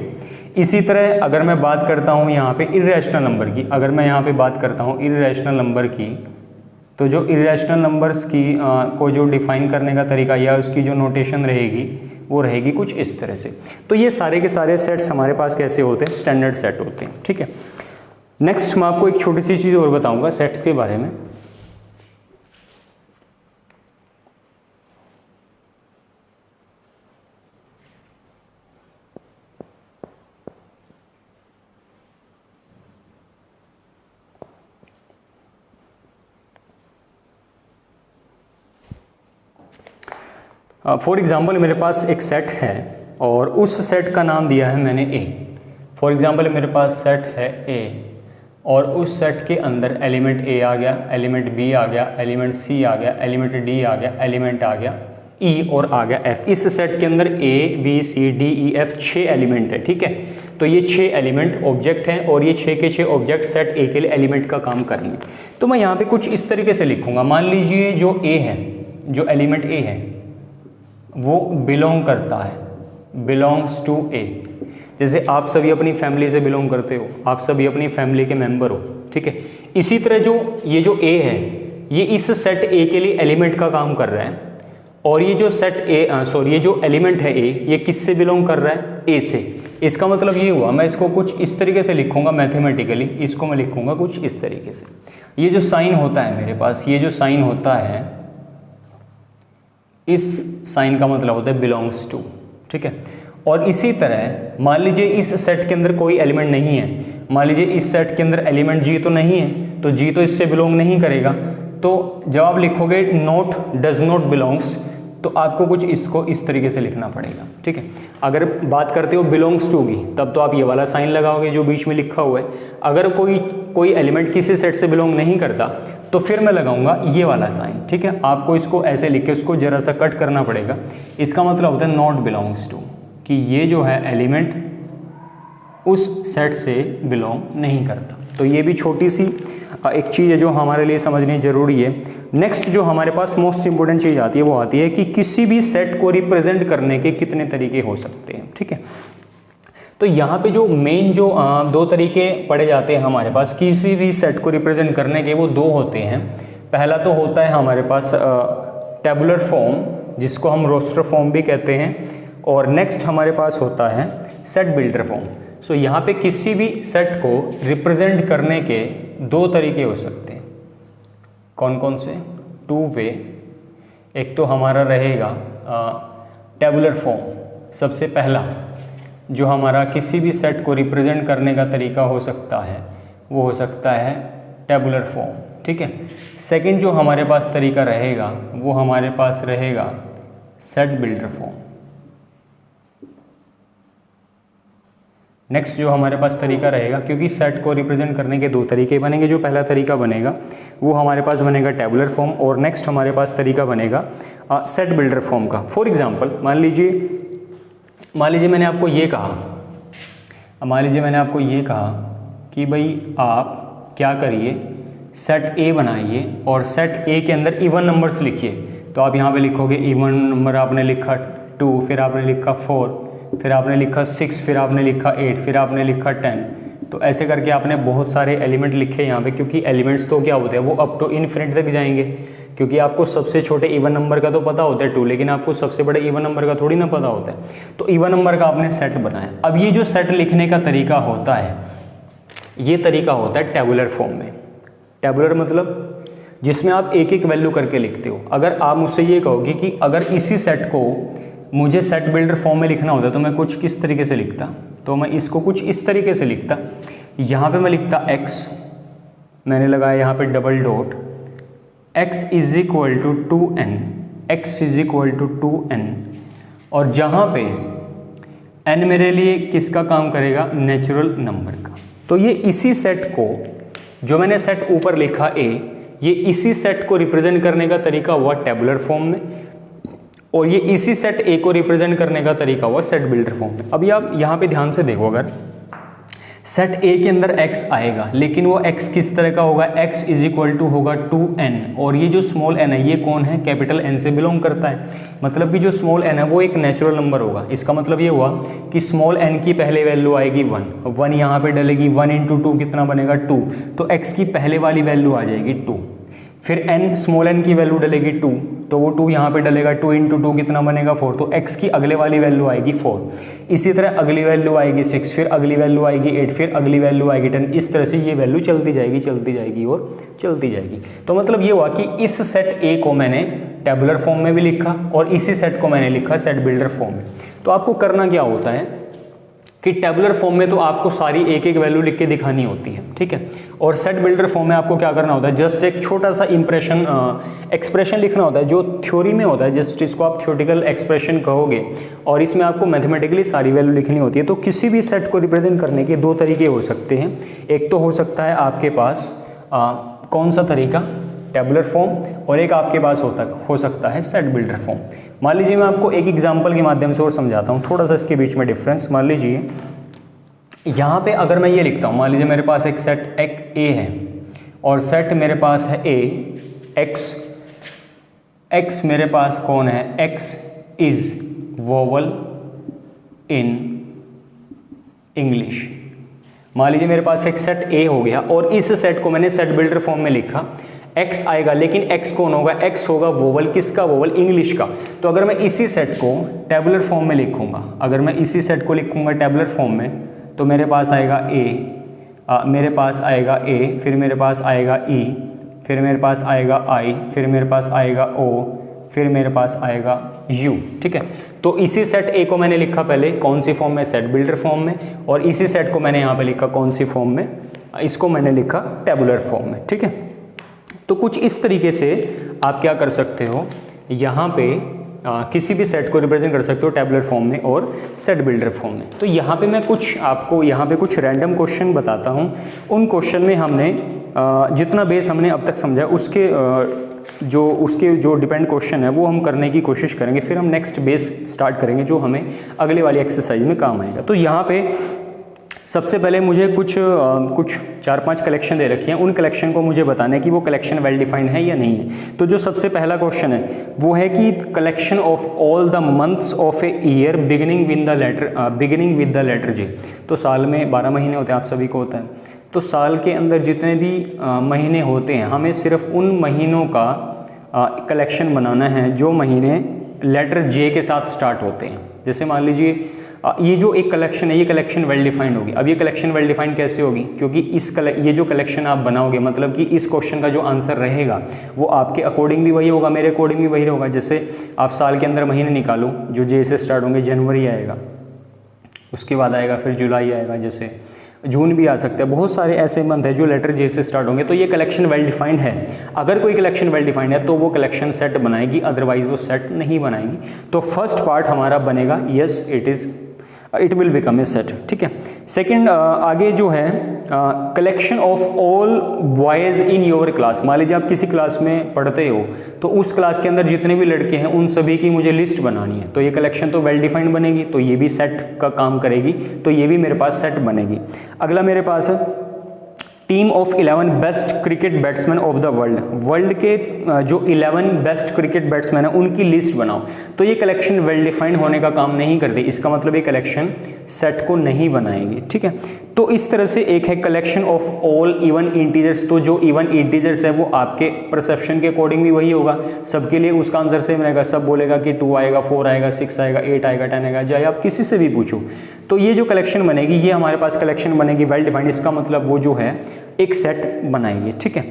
इसी तरह अगर मैं बात करता हूँ यहाँ पे इर्रेशनल नंबर की, अगर मैं यहाँ पे बात करता हूँ इर्रेशनल नंबर की, तो जो इर्रेशनल नंबर्स की को जो डिफाइन करने का तरीका या उसकी जो नोटेशन रहेगी वो रहेगी कुछ इस तरह से। तो ये सारे के सारे सेट्स हमारे पास कैसे होते हैं, स्टैंडर्ड सेट होते हैं, ठीक है। नेक्स्ट मैं आपको एक छोटी सी चीज़ और बताऊंगा सेट्स के बारे में। फॉर एग्ज़ाम्पल मेरे पास एक सेट है और उस सेट का नाम दिया है मैंने ए। फॉर एग्ज़ाम्पल मेरे पास सेट है ए और उस सेट के अंदर एलिमेंट ए आ गया, एलिमेंट बी आ गया, एलिमेंट सी आ गया, एलिमेंट डी आ गया, एलिमेंट आ गया ई और आ गया एफ। इस सेट के अंदर A B C D E F 6 element है, ठीक है। तो ये 6 एलिमेंट ऑब्जेक्ट हैं और ये 6 के 6 ऑब्जेक्ट सेट ए के लिए एलिमेंट का काम करेंगे। तो मैं यहाँ पे कुछ इस तरीके से लिखूँगा, मान लीजिए जो ए है, जो एलिमेंट ए है वो बिलोंग करता है, बिलोंग्स टू ए। जैसे आप सभी अपनी फैमिली से बिलोंग करते हो, आप सभी अपनी फैमिली के मेंबर हो, ठीक है। इसी तरह जो ए है ये इस सेट ए के लिए एलिमेंट का काम कर रहा है और ये जो सेट ए ये जो एलिमेंट है ए ये किससे बिलोंग कर रहा है, ए से। इसका मतलब ये हुआ, मैं इसको कुछ इस तरीके से लिखूंगा मैथमेटिकली, इसको मैं लिखूंगा कुछ इस तरीके से। ये जो साइन होता है मेरे पास, ये जो साइन होता है, इस साइन का मतलब होता है बिलोंग्स टू, ठीक है। और इसी तरह मान लीजिए इस सेट के अंदर कोई एलिमेंट नहीं है, मान लीजिए इस सेट के अंदर एलिमेंट जी तो नहीं है, तो जी तो इससे बिलोंग नहीं करेगा। तो जब आप लिखोगे नोट डज नॉट बिलोंग्स, तो आपको कुछ इसको इस तरीके से लिखना पड़ेगा, ठीक है। अगर बात करते हो बिलोंग्स टू की, तब तो आप ये वाला साइन लगाओगे जो बीच में लिखा हुआ है। अगर कोई एलिमेंट किसी सेट से बिलोंग नहीं करता तो फिर मैं लगाऊंगा ये वाला साइन, ठीक है। आपको इसको ऐसे लिख के उसको जरा सा कट करना पड़ेगा। इसका मतलब होता है नॉट बिलोंग्स टू, कि ये जो है एलिमेंट उस सेट से बिलोंग नहीं करता। तो ये भी छोटी सी एक चीज़ है जो हमारे लिए समझनी ज़रूरी है। नेक्स्ट जो हमारे पास मोस्ट इंपॉर्टेंट चीज़ आती है वो आती है कि किसी भी सेट को रिप्रेजेंट करने के कितने तरीके हो सकते हैं, ठीक है। तो यहाँ पे जो मेन जो 2 तरीके पढ़े जाते हैं हमारे पास किसी भी सेट को रिप्रेजेंट करने के, वो 2 होते हैं। पहला तो होता है हमारे पास टेबुलर फॉर्म, जिसको हम रोस्टर फॉर्म भी कहते हैं, और नेक्स्ट हमारे पास होता है सेट बिल्डर फॉर्म। सो यहाँ पे किसी भी सेट को रिप्रेजेंट करने के 2 तरीके हो सकते हैं। कौन कौन से? 2 वे। एक तो हमारा रहेगा टेबुलर फॉर्म। सबसे पहला जो हमारा किसी भी सेट को रिप्रेजेंट करने का तरीका हो सकता है वो हो सकता है टेबुलर फॉर्म, ठीक है। सेकंड जो हमारे पास तरीका रहेगा वो हमारे पास रहेगा सेट बिल्डर फॉर्म। नेक्स्ट जो हमारे पास तरीका रहेगा, क्योंकि सेट को रिप्रेजेंट करने के 2 तरीके बनेंगे, जो पहला तरीका बनेगा वो हमारे पास बनेगा टेबुलर फॉर्म और नेक्स्ट हमारे पास तरीका बनेगा सेट बिल्डर फॉर्म का। फॉर एग्जांपल मान लीजिए मैंने आपको ये कहा कि भाई आप क्या करिए, सेट ए बनाइए और सेट ए के अंदर इवन नंबर्स लिखिए। तो आप यहाँ पे लिखोगे इवन नंबर, आपने लिखा 2, फिर आपने लिखा 4, फिर आपने लिखा 6, फिर आपने लिखा 8, फिर आपने लिखा 10। तो ऐसे करके आपने बहुत सारे एलिमेंट लिखे यहाँ पे, क्योंकि एलिमेंट्स तो क्या होते हैं वो अप टू इन्फिनिट तक जाएंगे। क्योंकि आपको सबसे छोटे इवन नंबर का तो पता होता है 2, लेकिन आपको सबसे बड़े इवन नंबर का थोड़ी ना पता होता है। तो इवन नंबर का आपने सेट बनाया। अब ये जो सेट लिखने का तरीका होता है, ये तरीका होता है टेबुलर फॉर्म में। टेबुलर मतलब जिसमें आप एक एक वैल्यू करके लिखते हो। अगर आप मुझसे ये कहोगे कि अगर इसी सेट को मुझे सेट बिल्डर फॉर्म में लिखना होता तो मैं कुछ किस तरीके से लिखता, तो मैं इसको कुछ इस तरीके से लिखता। यहाँ पे मैं लिखता x, मैंने लगाया यहाँ पे double dot, x is equal to 2n, x is equal to 2n, और जहाँ पे n मेरे लिए किसका काम करेगा, नेचुरल नंबर का। तो ये इसी सेट को, जो मैंने सेट ऊपर लिखा a, ये इसी सेट को रिप्रेजेंट करने का तरीका हुआ टेबुलर फॉर्म में, और ये इसी सेट ए को रिप्रेजेंट करने का तरीका हुआ सेट बिल्डर फॉर्म में। अभी आप यहाँ पे ध्यान से देखो, अगर सेट ए के अंदर x आएगा, लेकिन वो x किस तरह का होगा, x इज इक्वल टू होगा 2n, और ये जो स्मॉल n है ये कौन है, कैपिटल N से बिलोंग करता है। मतलब कि जो स्मॉल n है वो एक नेचुरल नंबर होगा। इसका मतलब ये हुआ कि स्मॉल n की पहले वैल्यू आएगी 1 यहाँ पे डलेगी, 1 इंटू 2 कितना बनेगा 2, तो x की पहले वाली वैल्यू आ जाएगी 2। फिर n स्मॉल n की वैल्यू डलेगी 2, तो वो 2 यहाँ पे डलेगा, 2 इंटू 2 कितना बनेगा 4, तो x की अगले वाली वैल्यू आएगी 4। इसी तरह अगली वैल्यू आएगी 6, फिर अगली वैल्यू आएगी 8, फिर अगली वैल्यू आएगी 10। इस तरह से ये वैल्यू चलती जाएगी और चलती जाएगी। तो मतलब ये हुआ कि इस सेट ए को मैंने टेबुलर फॉर्म में भी लिखा और इसी सेट को मैंने लिखा सेट बिल्डर फॉर्म में। तो आपको करना क्या होता है कि टेबुलर फॉर्म में तो आपको सारी एक एक वैल्यू लिख के दिखानी होती है, ठीक है, और सेट बिल्डर फॉर्म में आपको क्या करना होता है, जस्ट एक छोटा सा एक्सप्रेशन लिखना होता है जो थ्योरी में होता है, जस्ट इसको आप थ्योरेटिकल एक्सप्रेशन कहोगे, और इसमें आपको मैथमेटिकली सारी वैल्यू लिखनी होती है। तो किसी भी सेट को रिप्रेजेंट करने के दो तरीके हो सकते हैं। एक तो हो सकता है आपके पास कौन सा तरीका, टेबुलर फॉर्म, और एक आपके पास हो सकता है सेट बिल्डर फॉर्म। मान लीजिए मैं आपको एक एग्जांपल के माध्यम से और समझाता हूँ थोड़ा सा इसके बीच में डिफरेंस। मान लीजिए यहाँ पे अगर मैं ये लिखता हूँ, मान लीजिए मेरे पास एक सेट एक ए है और सेट मेरे पास है ए एक्स मेरे पास कौन है, x is vowel in English. मान लीजिए मेरे पास एक सेट ए हो गया और इस सेट को मैंने सेट बिल्डर फॉर्म में लिखा, x आएगा, लेकिन x कौन होगा, x होगा वोवल, किसका, वोवल इंग्लिश का। तो अगर मैं इसी सेट को टेबुलर फॉर्म में लिखूंगा, अगर मैं इसी सेट को लिखूंगा टेबुलर फॉर्म में, तो मेरे पास आएगा मेरे पास आएगा a, फिर मेरे पास आएगा e, फिर मेरे पास आएगा i, फिर मेरे पास आएगा o, फिर मेरे पास आएगा u, ठीक है। तो इसी सेट a को मैंने लिखा पहले कौन सी फॉर्म में, सेट बिल्डर फॉर्म में, और इसी सेट को मैंने यहाँ पे लिखा कौन सी फॉर्म में, इसको मैंने लिखा टेबुलर फॉर्म में, ठीक है। तो कुछ इस तरीके से आप क्या कर सकते हो, यहाँ पे किसी भी सेट को रिप्रेजेंट कर सकते हो टेबुलर फॉर्म में और सेट बिल्डर फॉर्म में। तो यहाँ पे मैं कुछ आपको यहाँ पे कुछ रैंडम क्वेश्चन बताता हूँ। उन क्वेश्चन में हमने जितना बेस हमने अब तक समझा उसके जो डिपेंड क्वेश्चन है वो हम करने की कोशिश करेंगे, फिर हम नेक्स्ट बेस स्टार्ट करेंगे जो हमें अगले वाली एक्सरसाइज में काम आएगा। तो यहाँ पे सबसे पहले मुझे कुछ 4-5 कलेक्शन दे रखी हैं, उन कलेक्शन को मुझे बताना है कि वो कलेक्शन वेल डिफाइंड है या नहीं है। तो जो सबसे पहला क्वेश्चन है वो है कि collection of all the months of a year beginning with the letter J. तो साल में 12 महीने होते हैं, आप सभी को होता है। तो साल के अंदर जितने भी महीने होते हैं, हमें सिर्फ उन महीनों का कलेक्शन बनाना है जो महीने लेटर जे के साथ स्टार्ट होते हैं। जैसे मान लीजिए ये जो एक कलेक्शन है, ये कलेक्शन वेल डिफाइंड होगी। अब ये कलेक्शन वेल डिफाइंड कैसे होगी, क्योंकि ये जो कलेक्शन आप बनाओगे, मतलब कि इस क्वेश्चन का जो आंसर रहेगा वो आपके अकॉर्डिंग भी वही होगा, मेरे अकॉर्डिंग भी वही होगा। जैसे आप साल के अंदर महीने निकालो, जो जे से स्टार्ट होंगे, जनवरी आएगा, उसके बाद आएगा फिर जुलाई आएगा, जैसे जून भी आ सकता है। बहुत सारे ऐसे मंथ है जो लेटर जे से स्टार्ट होंगे। तो ये कलेक्शन वेल डिफाइंड है। अगर कोई कलेक्शन वेल डिफाइंड है तो वो कलेक्शन सेट बनाएगी, अदरवाइज वो सेट नहीं बनाएगी। तो फर्स्ट पार्ट हमारा बनेगा yes it will become a set, ठीक है। सेकंड आगे जो है collection of all boys in your class. मान लीजिए आप किसी क्लास में पढ़ते हो, तो उस क्लास के अंदर जितने भी लड़के हैं उन सभी की मुझे लिस्ट बनानी है। तो ये कलेक्शन तो वेल डिफाइंड बनेगी, तो ये भी सेट का काम करेगी, तो ये भी मेरे पास सेट बनेगी। अगला मेरे पास team of 11 best cricket batsman of the world के जो 11 बेस्ट क्रिकेट बैट्समैन हैं उनकी लिस्ट बनाओ। तो ये कलेक्शन वेल डिफाइंड होने का काम नहीं करती, इसका मतलब ये कलेक्शन सेट को नहीं बनाएगी, ठीक है। तो इस तरह से एक है collection of all even integers. तो जो इवन इंटीजर्स है वो आपके परसेप्शन के अकॉर्डिंग भी वही होगा, सबके लिए उसका आंसर सेम रहेगा। सब बोलेगा कि 2 आएगा, 4 आएगा, 6 आएगा, 8 आएगा, 10 आएगा, चाहे आप किसी से भी पूछो। तो ये जो कलेक्शन बनेगी ये हमारे पास कलेक्शन बनेगी वेल डिफाइंड। इसका मतलब वो जो है एक सेट बनाएगी, ठीक है।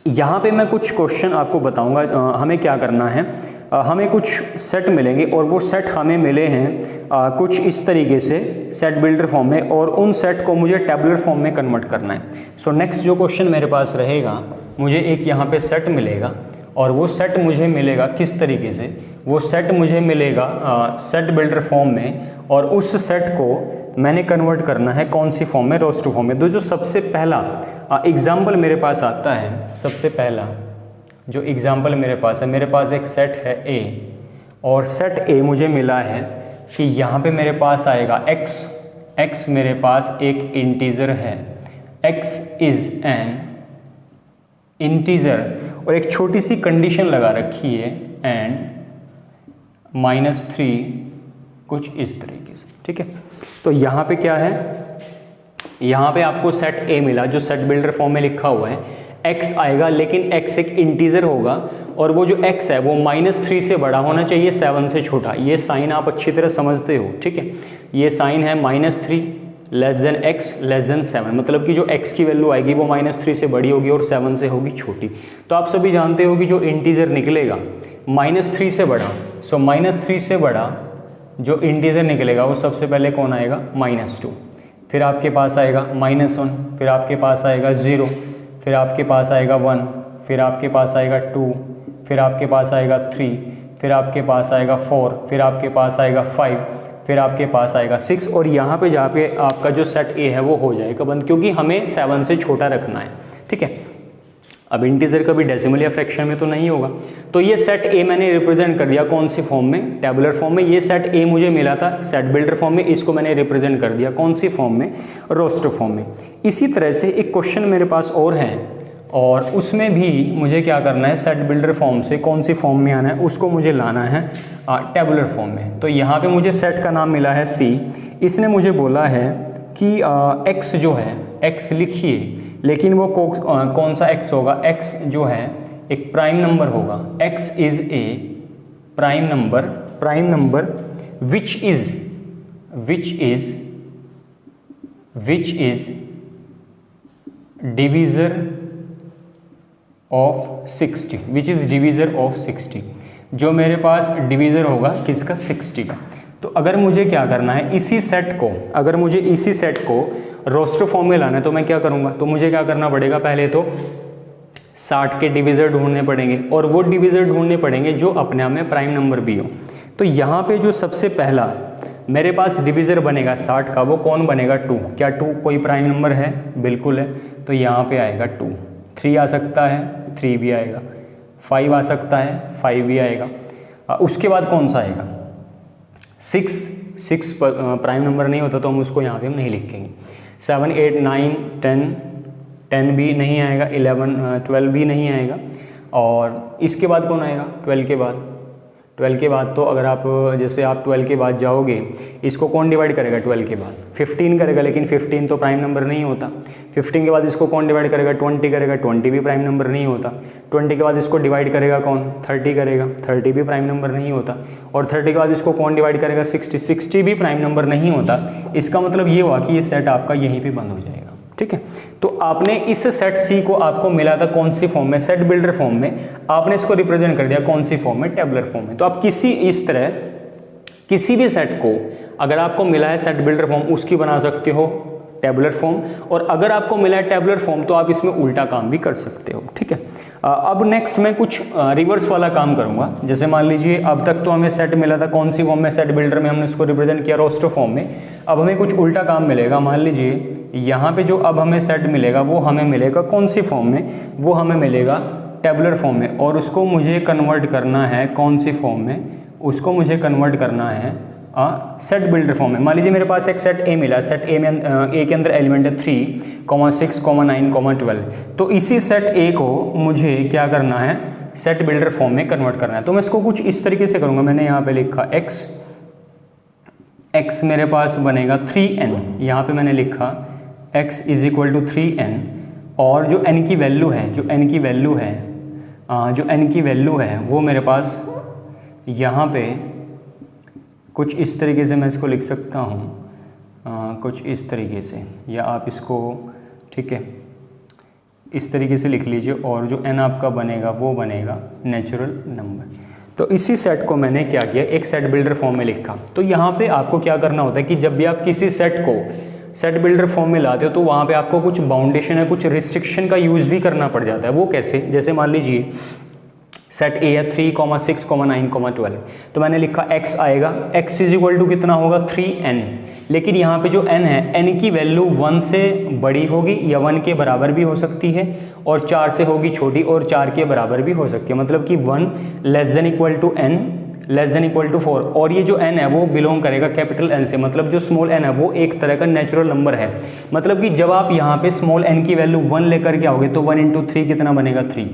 यहाँ पे मैं कुछ क्वेश्चन आपको बताऊंगा। हमें क्या करना है, हमें कुछ सेट मिलेंगे और वो सेट हमें मिले हैं कुछ इस तरीके से सेट बिल्डर फॉर्म में, और उन सेट को मुझे टेबुलर फॉर्म में कन्वर्ट करना है। सो नेक्स्ट जो क्वेश्चन मेरे पास रहेगा, मुझे एक यहाँ पे सेट मिलेगा और वो सेट मुझे मिलेगा किस तरीके से, वो सेट मुझे मिलेगा सेट बिल्डर फॉर्म में, और उस सेट को मैंने कन्वर्ट करना है कौन सी फॉर्म में, रोस्टर फॉर्म में। तो जो सबसे पहला एग्जाम्पल मेरे पास आता है, सबसे पहला जो एग्जाम्पल मेरे पास है, मेरे पास एक सेट है ए, और सेट ए मुझे मिला है कि यहाँ पे मेरे पास आएगा x, x मेरे पास एक इंटीजर है, x इज एन इंटीजर, और एक छोटी सी कंडीशन लगा रखी है एंड -3 कुछ इस तरीके से, ठीक है। तो यहाँ पे क्या है, यहाँ पे आपको सेट ए मिला जो सेट बिल्डर फॉर्म में लिखा हुआ है, x आएगा लेकिन x एक इंटीजर होगा और वो जो x है वो -3 से बड़ा होना चाहिए, 7 से छोटा। ये साइन आप अच्छी तरह समझते हो, ठीक है। ये साइन है -3 less than x less than 7, मतलब कि जो x की वैल्यू आएगी वो -3 से बड़ी होगी और 7 से होगी छोटी। तो आप सभी जानते हो कि जो इंटीजर निकलेगा -3 से बड़ा, सो -3 से बड़ा जो इंटीजर निकलेगा वो सबसे पहले कौन आएगा, -2, फिर आपके पास आएगा -1, फिर आपके पास आएगा 0, फिर आपके पास आएगा 1, फिर आपके पास आएगा 2, फिर आपके पास आएगा 3, फिर आपके पास आएगा 4, फिर आपके पास आएगा 5, फिर आपके पास आएगा 6, और यहाँ पे जाके आपका जो सेट ए है वो हो जाएगा बंद, क्योंकि हमें 7 से छोटा रखना है, ठीक है। अब इंटीजर कभी डेसिमल या फ्रैक्शन में तो नहीं होगा। तो ये सेट ए मैंने रिप्रेजेंट कर दिया कौन सी फॉर्म में, टेबुलर फॉर्म में। ये सेट ए मुझे मिला था सेट बिल्डर फॉर्म में, इसको मैंने रिप्रेजेंट कर दिया कौन सी फॉर्म में, रोस्टर फॉर्म में। इसी तरह से एक क्वेश्चन मेरे पास और है, और उसमें भी मुझे क्या करना है, सेट बिल्डर फॉर्म से कौन सी फॉर्म में आना है, उसको मुझे लाना है टेबुलर फॉर्म में। तो यहाँ पे मुझे सेट का नाम मिला है सी। इसने मुझे बोला है कि एक्स जो है, एक्स लिखिए, लेकिन वो कौन सा एक्स होगा, एक्स जो है एक प्राइम नंबर होगा, x is a prime number which is divisor of 60, which is divisor of 60, जो मेरे पास डिवीज़र होगा किसका, 60 का। तो अगर मुझे क्या करना है, इसी सेट को रोस्टर फॉर्म में लाना है, तो मैं क्या करूँगा, तो मुझे क्या करना पड़ेगा, पहले तो 60 के डिवीज़र ढूंढने पड़ेंगे, और वो डिवीज़र ढूंढने पड़ेंगे जो अपने आप में प्राइम नंबर भी हो। तो यहाँ पे जो सबसे पहला मेरे पास डिवीज़र बनेगा 60 का, वो कौन बनेगा, 2। क्या 2 कोई प्राइम नंबर है, बिल्कुल है। तो यहाँ पे आएगा 2, 3 आ सकता है, 3 भी आएगा, 5 आ सकता है, 5 भी आएगा। उसके बाद कौन सा आएगा, 6 प्राइम नंबर नहीं होता तो हम उसको यहाँ पे हम नहीं लिखेंगे। 7, 8, 9, 10 भी नहीं आएगा, 11, 12 भी नहीं आएगा। और इसके बाद कौन आएगा, 12 के बाद तो अगर आप जैसे आप 12 के बाद जाओगे, इसको कौन डिवाइड करेगा 12 के बाद, 15 करेगा, लेकिन 15 तो प्राइम नंबर नहीं होता। 15 के बाद इसको कौन डिवाइड करेगा, 20 करेगा, 20 भी प्राइम नंबर नहीं होता। 20 के बाद इसको डिवाइड करेगा कौन, 30 करेगा, 30 भी प्राइम नंबर नहीं होता। और 30 के बाद इसको कौन डिवाइड करेगा, 60 भी प्राइम नंबर नहीं होता। इसका मतलब ये हुआ कि ये सेट आपका यहीं पे बंद हो जाएगा, ठीक है। तो आपने इस सेट सी को आपको मिला था कौन सी फॉर्म में, सेट बिल्डर फॉर्म में, आपने इसको रिप्रेजेंट कर दिया कौन सी फॉर्म में, टेबुलर फॉर्म में। तो आप इस तरह किसी भी सेट को अगर आपको मिला है सेट बिल्डर फॉर्म, उसकी बना सकते हो टेबुलर फॉर्म, और अगर आपको मिला है टेबुलर फॉर्म तो आप इसमें उल्टा काम भी कर सकते हो, ठीक है। अब नेक्स्ट मैं कुछ रिवर्स वाला काम करूंगा। जैसे मान लीजिए अब तक तो हमें सेट मिला था कौन सी फॉर्म में, सेट बिल्डर में, हमने इसको रिप्रेजेंट किया रोस्टर फॉर्म में। अब हमें कुछ उल्टा काम मिलेगा। मान लीजिए यहाँ पे जो अब हमें सेट मिलेगा वो हमें मिलेगा कौन सी फॉर्म में, वो हमें मिलेगा टेबुलर फॉर्म में, और उसको मुझे कन्वर्ट करना है कौन सी फॉर्म में, उसको मुझे कन्वर्ट करना है सेट बिल्डर फॉर्म में। मान लीजिए मेरे पास एक सेट ए मिला, सेट ए में ए के अंदर एलिमेंट है 3, 6, 9, 12। तो इसी सेट ए को मुझे क्या करना है, सेट बिल्डर फॉर्म में कन्वर्ट करना है। तो मैं इसको कुछ इस तरीके से करूँगा। मैंने यहाँ पे लिखा x मेरे पास बनेगा 3n, यहाँ पे मैंने लिखा x = 3n, और जो n की वैल्यू है वो मेरे पास यहाँ पे कुछ इस तरीके से मैं इसको लिख सकता हूँ, कुछ इस तरीके से, या आप इसको, ठीक है, इस तरीके से लिख लीजिए। और जो n आपका बनेगा वो बनेगा नेचुरल नंबर। तो इसी सेट को मैंने क्या किया, एक सेट बिल्डर फॉर्म में लिखा। तो यहाँ पे आपको क्या करना होता है कि जब भी आप किसी सेट को सेट बिल्डर फॉर्म में लाते हो तो वहाँ पे आपको कुछ बाउंडेशन है, कुछ रिस्ट्रिक्शन का यूज़ भी करना पड़ जाता है। वो कैसे, जैसे मान लीजिए सेट ए है 3, 6, 9, 12, तो मैंने लिखा x आएगा, x = कितना होगा 3n, लेकिन यहाँ पे जो n है, n की वैल्यू 1 से बड़ी होगी या 1 के बराबर भी हो सकती है, और 4 से होगी छोटी, और 4 के बराबर भी हो सकती है। मतलब कि 1 <= n less than equal to 4, और ये जो n है वो बिलोंग करेगा कैपिटल N से, मतलब जो स्मॉल n है वो एक तरह का नेचुरल नंबर है। मतलब कि जब आप यहाँ पे स्मॉल n की वैल्यू 1 लेकर के आओगे तो 1 इंटू 3 कितना बनेगा 3,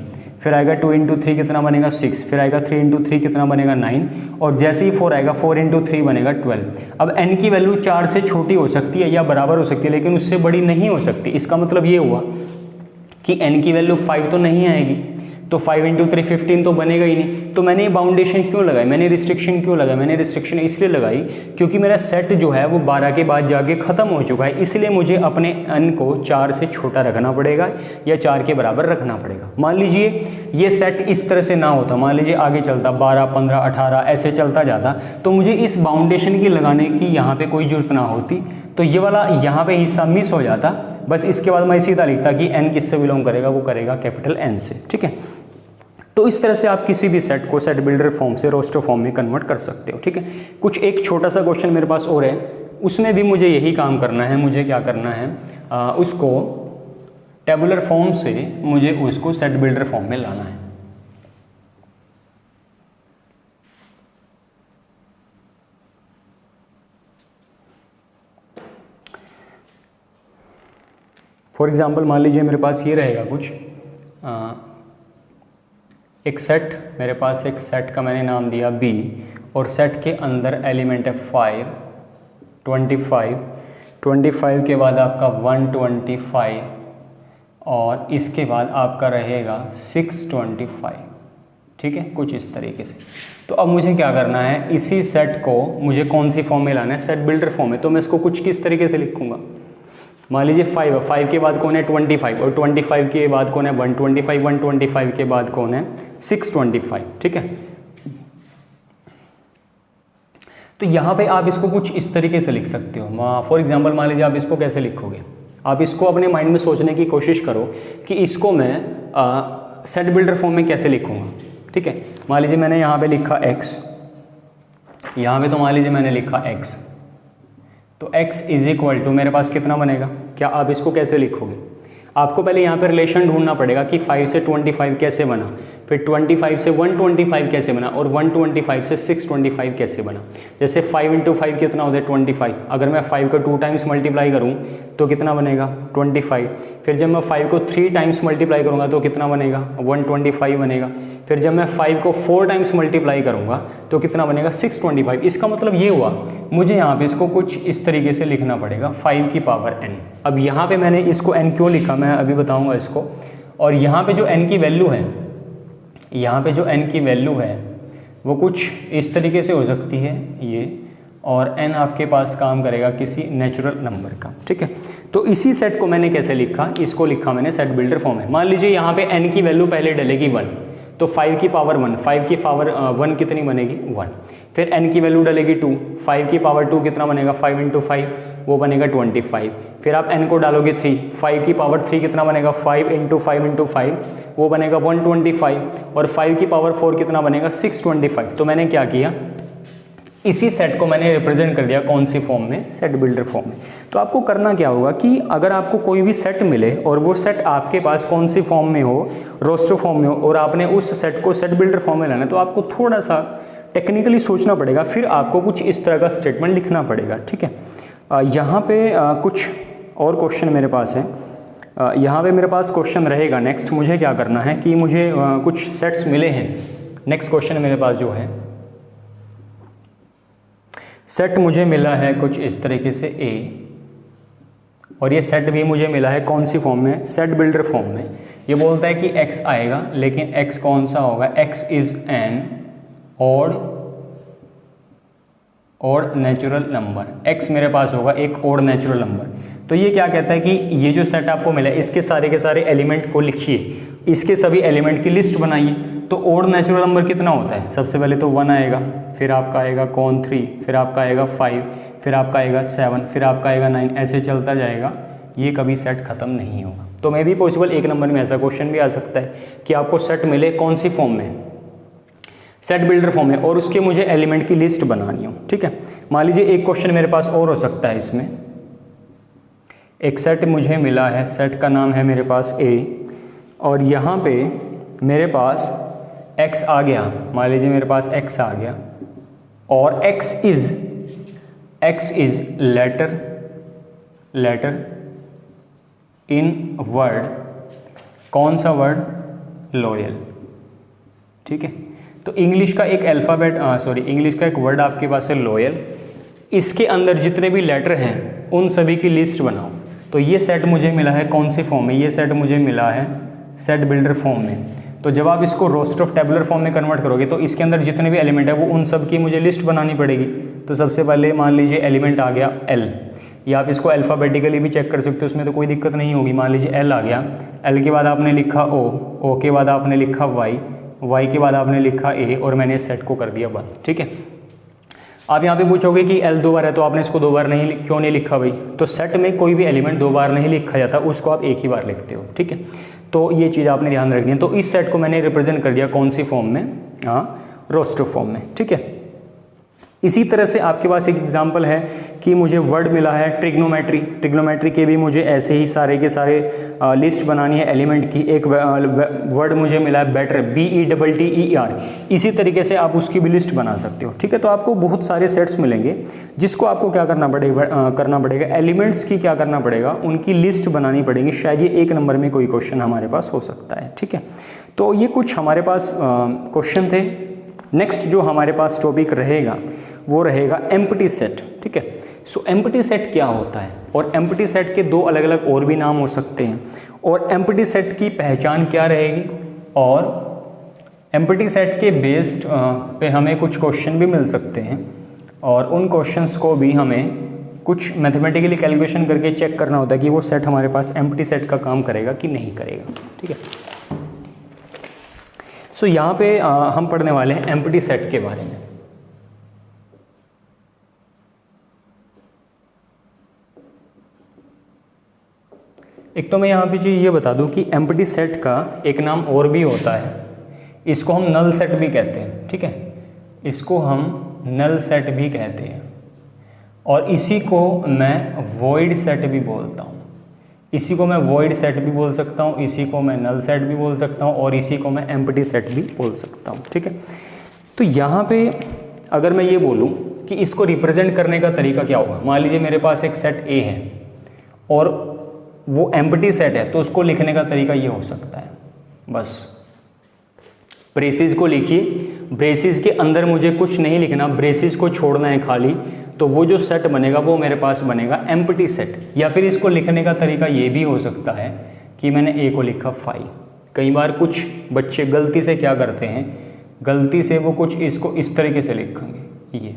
फिर आएगा 2 इंटू 3 कितना बनेगा 6, फिर आएगा 3 इंटू 3 कितना बनेगा 9, और जैसे ही 4 आएगा 4 इंटू 3 बनेगा 12। अब n की वैल्यू 4 से छोटी हो सकती है या बराबर हो सकती है, लेकिन उससे बड़ी नहीं हो सकती। इसका मतलब ये हुआ कि n की वैल्यू 5 तो नहीं आएगी, तो 5 इंटू 3 15 तो बनेगा ही नहीं। तो मैंने ये बाउंडेशन क्यों लगाई, मैंने रिस्ट्रिक्शन क्यों लगाई, मैंने रिस्ट्रिक्शन इसलिए लगाई क्योंकि मेरा सेट जो है वो 12 के बाद जाके ख़त्म हो चुका है, इसलिए मुझे अपने n को 4 से छोटा रखना पड़ेगा या 4 के बराबर रखना पड़ेगा। मान लीजिए ये सेट इस तरह से ना होता, मान लीजिए आगे चलता 12 15 18 ऐसे चलता जाता, तो मुझे इस बाउंडेशन की लगाने की यहाँ पर कोई ज़रूरत ना होती, तो ये वाला यहाँ पर हिस्सा मिस हो जाता। बस इसके बाद मैं सीधा लिखता कि n किससे बिलोंग करेगा, वो करेगा कैपिटल N से। ठीक है, तो इस तरह से आप किसी भी सेट को सेट बिल्डर फॉर्म से रोस्टर फॉर्म में कन्वर्ट कर सकते हो। ठीक है, कुछ एक छोटा सा क्वेश्चन मेरे पास और है, उसमें भी मुझे यही काम करना है। मुझे क्या करना है, उसको टेबुलर फॉर्म से मुझे उसको सेट बिल्डर फॉर्म में लाना है। फॉर एग्जाम्पल मान लीजिए मेरे पास ये रहेगा कुछ एक सेट, मेरे पास एक सेट का मैंने नाम दिया B, और सेट के अंदर एलिमेंट है 5 25 के बाद आपका 125 और इसके बाद आपका रहेगा 625। ठीक है, कुछ इस तरीके से। तो अब मुझे क्या करना है, इसी सेट को मुझे कौन सी फॉर्म में लाना है, सेट बिल्डर फॉर्म में। तो मैं इसको कुछ किस तरीके से लिखूंगा, मान लीजिए 5 है, 5 के बाद कौन है 25, और 25 के बाद कौन है 125, 125 के बाद कौन है 625। ठीक है, तो यहाँ पे आप इसको कुछ इस तरीके से लिख सकते हो। फॉर एग्जांपल मान लीजिए आप इसको कैसे लिखोगे, आप इसको अपने माइंड में सोचने की कोशिश करो कि इसको मैं सेट बिल्डर फॉर्म में कैसे लिखूँगा। ठीक है, मान लीजिए मैंने यहाँ पे लिखा x, यहाँ पे तो मान लीजिए मैंने लिखा x, तो x इज इक्वल टू मेरे पास कितना बनेगा। क्या आप इसको कैसे लिखोगे, आपको पहले यहाँ पे रिलेशन ढूंढना पड़ेगा कि 5 से 25 कैसे बना, फिर 25 से 125 कैसे बना, और 125 से 625 कैसे बना। जैसे 5 इंटू 5 कितना होता है 25, अगर मैं 5 को 2 टाइम्स मल्टीप्लाई करूँ तो कितना बनेगा 25, फिर जब मैं 5 को 3 टाइम्स मल्टीप्लाई करूँगा तो कितना बनेगा 125 बनेगा, फिर जब मैं 5 को 4 टाइम्स मल्टीप्लाई करूँगा तो कितना बनेगा 625। इसका मतलब ये हुआ मुझे यहाँ पे इसको कुछ इस तरीके से लिखना पड़ेगा 5 की पावर n। अब यहाँ पे मैंने इसको n क्यों लिखा मैं अभी बताऊँगा इसको। और यहाँ पे जो n की वैल्यू है, यहाँ पे जो n की वैल्यू है वो कुछ इस तरीके से हो सकती है ये, और n आपके पास काम करेगा किसी नेचुरल नंबर का। ठीक है, तो इसी सेट को मैंने कैसे लिखा, इसको लिखा मैंने सेट बिल्डर फॉर्म में। मान लीजिए यहाँ पे n की वैल्यू पहले डलेगी 1, तो 5 की पावर 1, 5 की पावर 1 कितनी बनेगी 1, फिर n की वैल्यू डलेगी 2, 5 की पावर 2 कितना बनेगा 5 इंटू 5 वो बनेगा 25, फिर आप n को डालोगे 3, 5 की पावर 3 कितना बनेगा 5 इंटू 5 इंटू 5 वो बनेगा 125, और 5 की पावर 4 कितना बनेगा 625। तो मैंने क्या किया, इसी सेट को मैंने रिप्रेजेंट कर दिया कौन सी फॉर्म में, सेट बिल्डर फॉर्म में। तो आपको करना क्या होगा कि अगर आपको कोई भी सेट मिले और वो सेट आपके पास कौन सी फॉर्म में हो, रोस्टर फॉर्म में हो, और आपने उस सेट को सेट बिल्डर फॉर्म में लाना है, तो आपको थोड़ा सा टेक्निकली सोचना पड़ेगा, फिर आपको कुछ इस तरह का स्टेटमेंट लिखना पड़ेगा। ठीक है, यहाँ पे कुछ और क्वेश्चन मेरे पास है। यहाँ पे मेरे पास क्वेश्चन रहेगा नेक्स्ट, मुझे क्या करना है कि मुझे कुछ सेट्स मिले हैं। नेक्स्ट क्वेश्चन मेरे पास जो है सेट मुझे मिला है कुछ इस तरीके से A, और ये सेट भी मुझे मिला है कौन सी फॉर्म में, सेट बिल्डर फॉर्म में। ये बोलता है कि x आएगा, लेकिन x कौन सा होगा, x is an odd natural number. x मेरे पास होगा एक ऑड नेचुरल नंबर। तो ये क्या कहता है कि ये जो सेट आपको मिला है इसके सारे के सारे एलिमेंट को लिखिए, इसके सभी एलिमेंट की लिस्ट बनाइए। तो ऑड नेचुरल नंबर कितना होता है, सबसे पहले तो 1 आएगा, फिर आपका आएगा कौन 3, फिर आपका आएगा 5, फिर आपका आएगा 7, फिर आपका आएगा 9, ऐसे चलता जाएगा। ये कभी सेट खत्म नहीं होगा। तो मे भी पॉसिबल एक नंबर में ऐसा क्वेश्चन भी आ सकता है कि आपको सेट मिले कौन सी फॉर्म में, सेट बिल्डर फॉर्म में, और उसके मुझे एलिमेंट की लिस्ट बनानी हो। ठीक है, मान लीजिए एक क्वेश्चन मेरे पास और हो सकता है इसमें। एक सेट मुझे मिला है, सेट का नाम है मेरे पास A, और यहाँ पे मेरे पास x आ गया, मान लीजिए मेरे पास x आ गया, और x is letter in word, कौन सा वर्ड, लॉयल। ठीक है, तो इंग्लिश का एक अल्फ़ाबेट इंग्लिश का एक वर्ड आपके पास है लॉयल, इसके अंदर जितने भी लेटर हैं उन सभी की लिस्ट बनाओ। तो ये सेट मुझे मिला है कौन से फॉर्म में, ये सेट मुझे मिला है सेट बिल्डर फॉर्म में। तो जब आप इसको रोस्टर ऑफ टेबुलर फॉर्म में कन्वर्ट करोगे तो इसके अंदर जितने भी एलिमेंट है वो उन सब की मुझे लिस्ट बनानी पड़ेगी। तो सबसे पहले मान लीजिए एलिमेंट आ गया एल, या आप इसको अल्फ़ाबेटिकली भी चेक कर सकते हो, उसमें तो कोई दिक्कत नहीं होगी। मान लीजिए एल आ गया, एल के बाद आपने लिखा ओ के बाद आपने लिखा वाई के बाद आपने लिखा ए, और मैंने इस सेट को कर दिया बंद। ठीक है, आप यहाँ पे पूछोगे कि एल 2 बार है तो आपने इसको 2 बार क्यों नहीं लिखा भाई? तो सेट में कोई भी एलिमेंट 2 बार नहीं लिखा जाता, उसको आप एक ही बार लिखते हो। ठीक है, तो ये चीज़ आपने ध्यान रखनी है। तो इस सेट को मैंने रिप्रेजेंट कर दिया कौन सी फॉर्म में, रोस्टर फॉर्म में। ठीक है, इसी तरह से आपके पास एक एग्जांपल है कि मुझे वर्ड मिला है ट्रिग्नोमेट्री के भी मुझे ऐसे ही सारे के सारे लिस्ट बनानी है एलिमेंट की। एक वर्ड मुझे मिला है बेटर, BETTER, इसी तरीके से आप उसकी भी लिस्ट बना सकते हो। ठीक है, तो आपको बहुत सारे सेट्स मिलेंगे जिसको आपको क्या करना पड़ेगा, एलिमेंट्स की क्या करना पड़ेगा, उनकी लिस्ट बनानी पड़ेगी। शायद ये 1 नंबर में कोई क्वेश्चन हमारे पास हो सकता है। ठीक है, तो ये कुछ हमारे पास क्वेश्चन थे। नेक्स्ट जो हमारे पास टॉपिक रहेगा वो रहेगा एम्प्टी सेट। ठीक है, सो एम्प्टी सेट क्या होता है, और एम्प्टी सेट के 2 अलग अलग और भी नाम हो सकते हैं, और एम्प्टी सेट की पहचान क्या रहेगी, और एम्प्टी सेट के बेस्ड पे हमें कुछ क्वेश्चन भी मिल सकते हैं, और उन क्वेश्चंस को भी हमें कुछ मैथमेटिकली कैलकुलेशन करके चेक करना होता है कि वो सेट हमारे पास एम्प्टी सेट का काम करेगा कि नहीं करेगा। ठीक है, सो यहाँ पे हम पढ़ने वाले हैं एम्प्टी सेट के बारे में। एक तो मैं यहाँ पे ये बता दूँ कि एम्प्टी सेट का एक नाम और भी होता है, इसको हम नल सेट भी कहते हैं। ठीक है, इसको हम नल सेट भी कहते हैं, और इसी को मैं वॉइड सेट भी बोलता हूँ। इसी को मैं वॉइड सेट भी बोल सकता हूँ, इसी को मैं नल सेट भी बोल सकता हूँ, और इसी को मैं एम्प्टी सेट भी बोल सकता हूँ। ठीक है, तो यहाँ पे अगर मैं ये बोलूँ कि इसको रिप्रेजेंट करने का तरीका क्या होगा, मान लीजिए मेरे पास एक सेट ए है और वो एम्प्टी सेट है, तो उसको लिखने का तरीका ये हो सकता है, बस ब्रेसेस को लिखिए, ब्रेसेस के अंदर मुझे कुछ नहीं लिखना, ब्रेसेस को छोड़ना है खाली, तो वो जो सेट बनेगा वो मेरे पास बनेगा एम्प्टी सेट। या फिर इसको लिखने का तरीका ये भी हो सकता है कि मैंने ए को लिखा 5। कई बार कुछ बच्चे गलती से क्या करते हैं, गलती से वो कुछ इसको इस तरीके से लिखेंगे, ये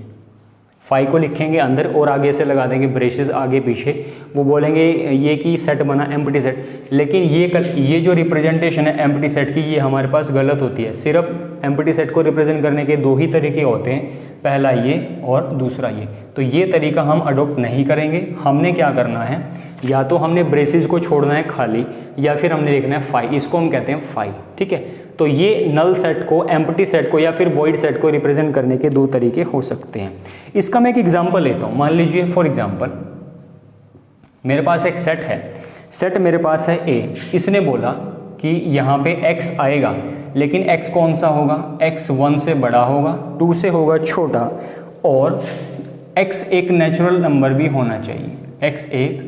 5 को लिखेंगे अंदर और आगे से लगा देंगे ब्रेसेस आगे पीछे, वो बोलेंगे ये कि सेट बना एम्प्टी सेट। लेकिन ये जो रिप्रेजेंटेशन है एम्प्टी सेट की, ये हमारे पास गलत होती है। सिर्फ एम्प्टी सेट को रिप्रेजेंट करने के 2 ही तरीके होते हैं, पहला ये और दूसरा ये। तो ये तरीका हम अडोप्ट नहीं करेंगे। हमने क्या करना है, या तो हमने ब्रेसेस को छोड़ना है खाली, या फिर हमने लिखना है 5, इसको हम कहते हैं 5। ठीक है, तो ये नल सेट को, एम्प्टी सेट को या फिर वॉइड सेट को रिप्रेजेंट करने के 2 तरीके हो सकते हैं। इसका मैं एक एग्जांपल लेता हूँ। मान लीजिए फॉर एग्जांपल मेरे पास एक सेट है, सेट मेरे पास है ए, इसने बोला कि यहाँ पे x आएगा, लेकिन x कौन सा होगा, x 1 से बड़ा होगा, 2 से होगा छोटा, और x एक नेचुरल नंबर भी होना चाहिए, x एक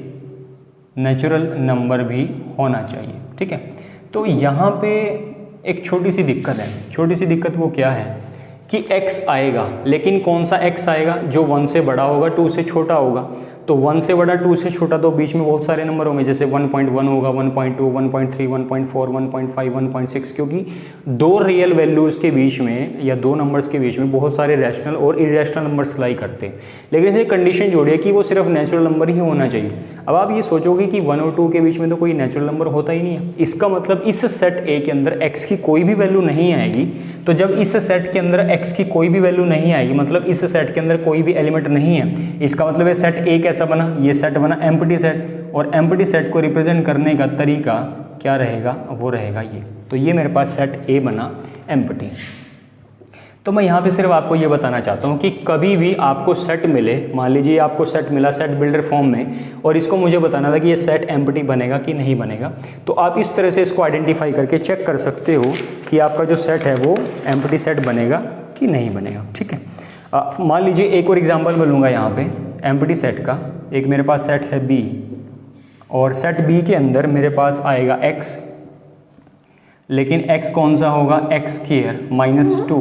नेचुरल नंबर भी होना चाहिए। ठीक है, तो यहाँ पे एक छोटी सी दिक्कत है। छोटी सी दिक्कत वो क्या है कि x आएगा, लेकिन कौन सा x आएगा, जो 1 से बड़ा होगा 2 से छोटा होगा। तो 1 से बड़ा 2 से छोटा, तो बीच में बहुत सारे नंबर होंगे, जैसे 1.1 होगा, 1.2, 1.3, 1.4, 1.5, 1.6, क्योंकि 2 रियल वैल्यूज़ के बीच में या 2 नंबर्स के बीच में बहुत सारे रैशनल और इरेशनल नंबर्स लाई करते हैं। लेकिन इसे कंडीशन जोड़िए कि वो सिर्फ नेचुरल नंबर ही होना चाहिए। अब आप ये सोचोगे कि 1 और 2 के बीच में तो कोई नेचुरल नंबर होता ही नहीं है, इसका मतलब इस सेट ए के अंदर x की कोई भी वैल्यू नहीं आएगी। तो जब इस सेट के अंदर x की कोई भी वैल्यू नहीं आएगी, मतलब इस सेट के अंदर कोई भी एलिमेंट नहीं है, इसका मतलब ये सेट ए कैसा बना, ये सेट बना एम्प्टी सेट। और एम्प्टी सेट को रिप्रेजेंट करने का तरीका क्या रहेगा, वो रहेगा ये। तो ये मेरे पास सेट ए बना एम्प्टी। तो मैं यहाँ पे सिर्फ आपको ये बताना चाहता हूँ कि कभी भी आपको सेट मिले, मान लीजिए आपको सेट मिला सेट बिल्डर फॉर्म में, और इसको मुझे बताना था कि ये सेट एम्प्टी बनेगा कि नहीं बनेगा, तो आप इस तरह से इसको आइडेंटिफाई करके चेक कर सकते हो कि आपका जो सेट है वो एम्प्टी सेट बनेगा कि नहीं बनेगा। ठीक है, मान लीजिए एक और एग्जांपल मैं लूँगा यहाँ पे एम्प्टी सेट का। एक मेरे पास सेट है बी और सेट बी के अंदर मेरे पास आएगा एक्स, लेकिन x कौन सा होगा, x square minus 2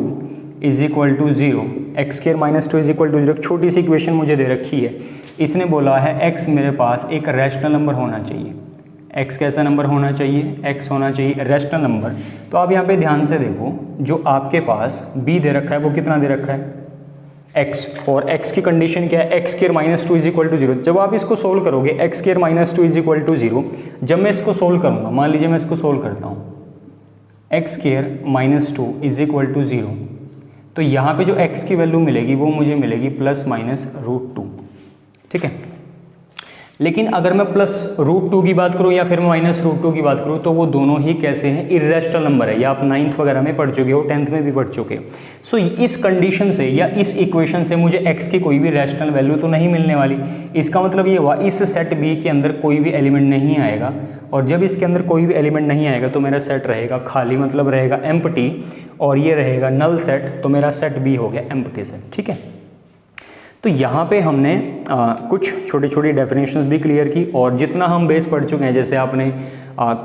is equal to 0। X square minus 2 is equal to 0 छोटी सी इक्वेशन मुझे दे रखी है। इसने बोला है x मेरे पास एक रैशनल नंबर होना चाहिए। x कैसा नंबर होना चाहिए, x होना चाहिए रैशनल नंबर। तो आप यहाँ पे ध्यान से देखो, जो आपके पास b दे रखा है वो कितना दे रखा है, x, और x की कंडीशन क्या है, x square minus 2 is equal to 0। जब आप इसको सोल्व करोगे x square minus 2 is equal to 0, जब मैं इसको सोल्व करूँगा, मान लीजिए मैं इसको सोल्व करता हूँ, x square minus 2 is equal to 0, तो यहाँ पे जो x की वैल्यू मिलेगी वो मुझे मिलेगी प्लस माइनस √2, ठीक है। लेकिन अगर मैं प्लस √2 की बात करूँ या फिर माइनस √2 की बात करूँ तो वो दोनों ही कैसे हैं, इर्रेशनल नंबर है। या आप 9th वगैरह में पढ़ चुके हो, 10th में भी पढ़ चुके हो। सो इस कंडीशन से या इस इक्वेशन से मुझे x की कोई भी रैशनल वैल्यू तो नहीं मिलने वाली। इसका मतलब ये हुआ इस सेट B के अंदर कोई भी एलिमेंट नहीं आएगा, और जब इसके अंदर कोई भी एलिमेंट नहीं आएगा तो मेरा सेट रहेगा खाली, मतलब रहेगा एम्प्टी, और ये रहेगा नल सेट, तो मेरा सेट B हो गया एम्प्टी सेट, ठीक है। तो यहाँ पे हमने कुछ छोटी छोटी डेफिनेशंस भी क्लियर की, और जितना हम बेस पढ़ चुके हैं, जैसे आपने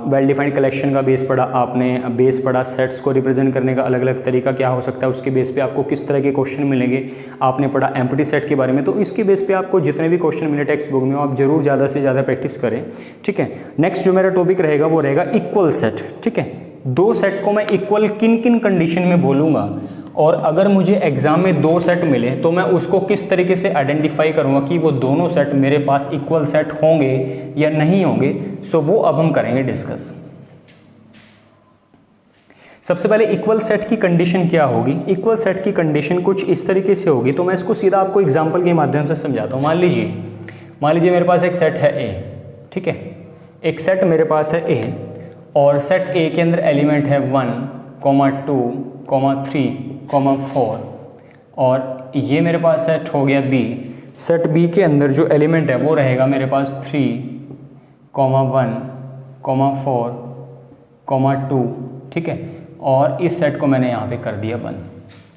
वेल डिफाइंड कलेक्शन का बेस पढ़ा, आपने बेस पढ़ा सेट्स को रिप्रेजेंट करने का अलग अलग तरीका क्या हो सकता है, उसके बेस पे आपको किस तरह के क्वेश्चन मिलेंगे, आपने पढ़ा एम्प्टी सेट के बारे में। तो इसके बेस पे आपको जितने भी क्वेश्चन मिले टेक्स्ट बुक में, आप जरूर ज़्यादा से ज़्यादा प्रैक्टिस करें, ठीक है। नेक्स्ट जो मेरा टॉपिक रहेगा वो रहेगा इक्वल सेट, ठीक है। दो सेट को मैं इक्वल किन किन कंडीशन में बोलूँगा, और अगर मुझे एग्जाम में दो सेट मिले तो मैं उसको किस तरीके से आइडेंटिफाई करूँगा कि वो दोनों सेट मेरे पास इक्वल सेट होंगे या नहीं होंगे। सो वो अब हम करेंगे डिस्कस। सबसे पहले इक्वल सेट की कंडीशन क्या होगी। इक्वल सेट की कंडीशन कुछ इस तरीके से होगी, तो मैं इसको सीधा आपको एग्जाम्पल के माध्यम से समझाता हूँ। मान लीजिए मेरे पास एक सेट है ए, ठीक है। एक सेट मेरे पास है ए, और सेट ए के अंदर एलिमेंट है 1, 2, 3, 4, और ये मेरे पास सेट हो गया बी। सेट बी के अंदर जो एलिमेंट है वो रहेगा मेरे पास 3, 1, 4, 2, ठीक है। और इस सेट को मैंने यहाँ पे कर दिया बंद।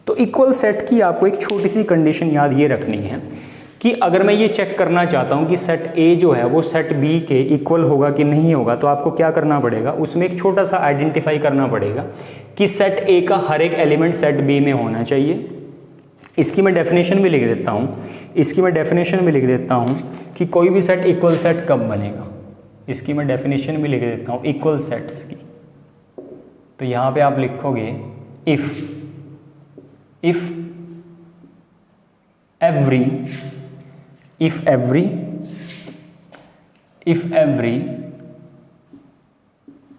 तो इक्वल सेट की आपको एक छोटी सी कंडीशन याद ये रखनी है कि अगर मैं ये चेक करना चाहता हूँ कि सेट ए जो है वो सेट बी के इक्वल होगा कि नहीं होगा, तो आपको क्या करना पड़ेगा, उसमें एक छोटा सा आइडेंटिफाई करना पड़ेगा कि सेट ए का हर एक एलिमेंट सेट बी में होना चाहिए। इसकी मैं डेफिनेशन भी लिख देता हूँ, कि कोई भी सेट इक्वल सेट कब बनेगा। इसकी मैं डेफिनेशन भी लिख देता हूँ इक्वल सेट्स की। तो यहाँ पे आप लिखोगे if every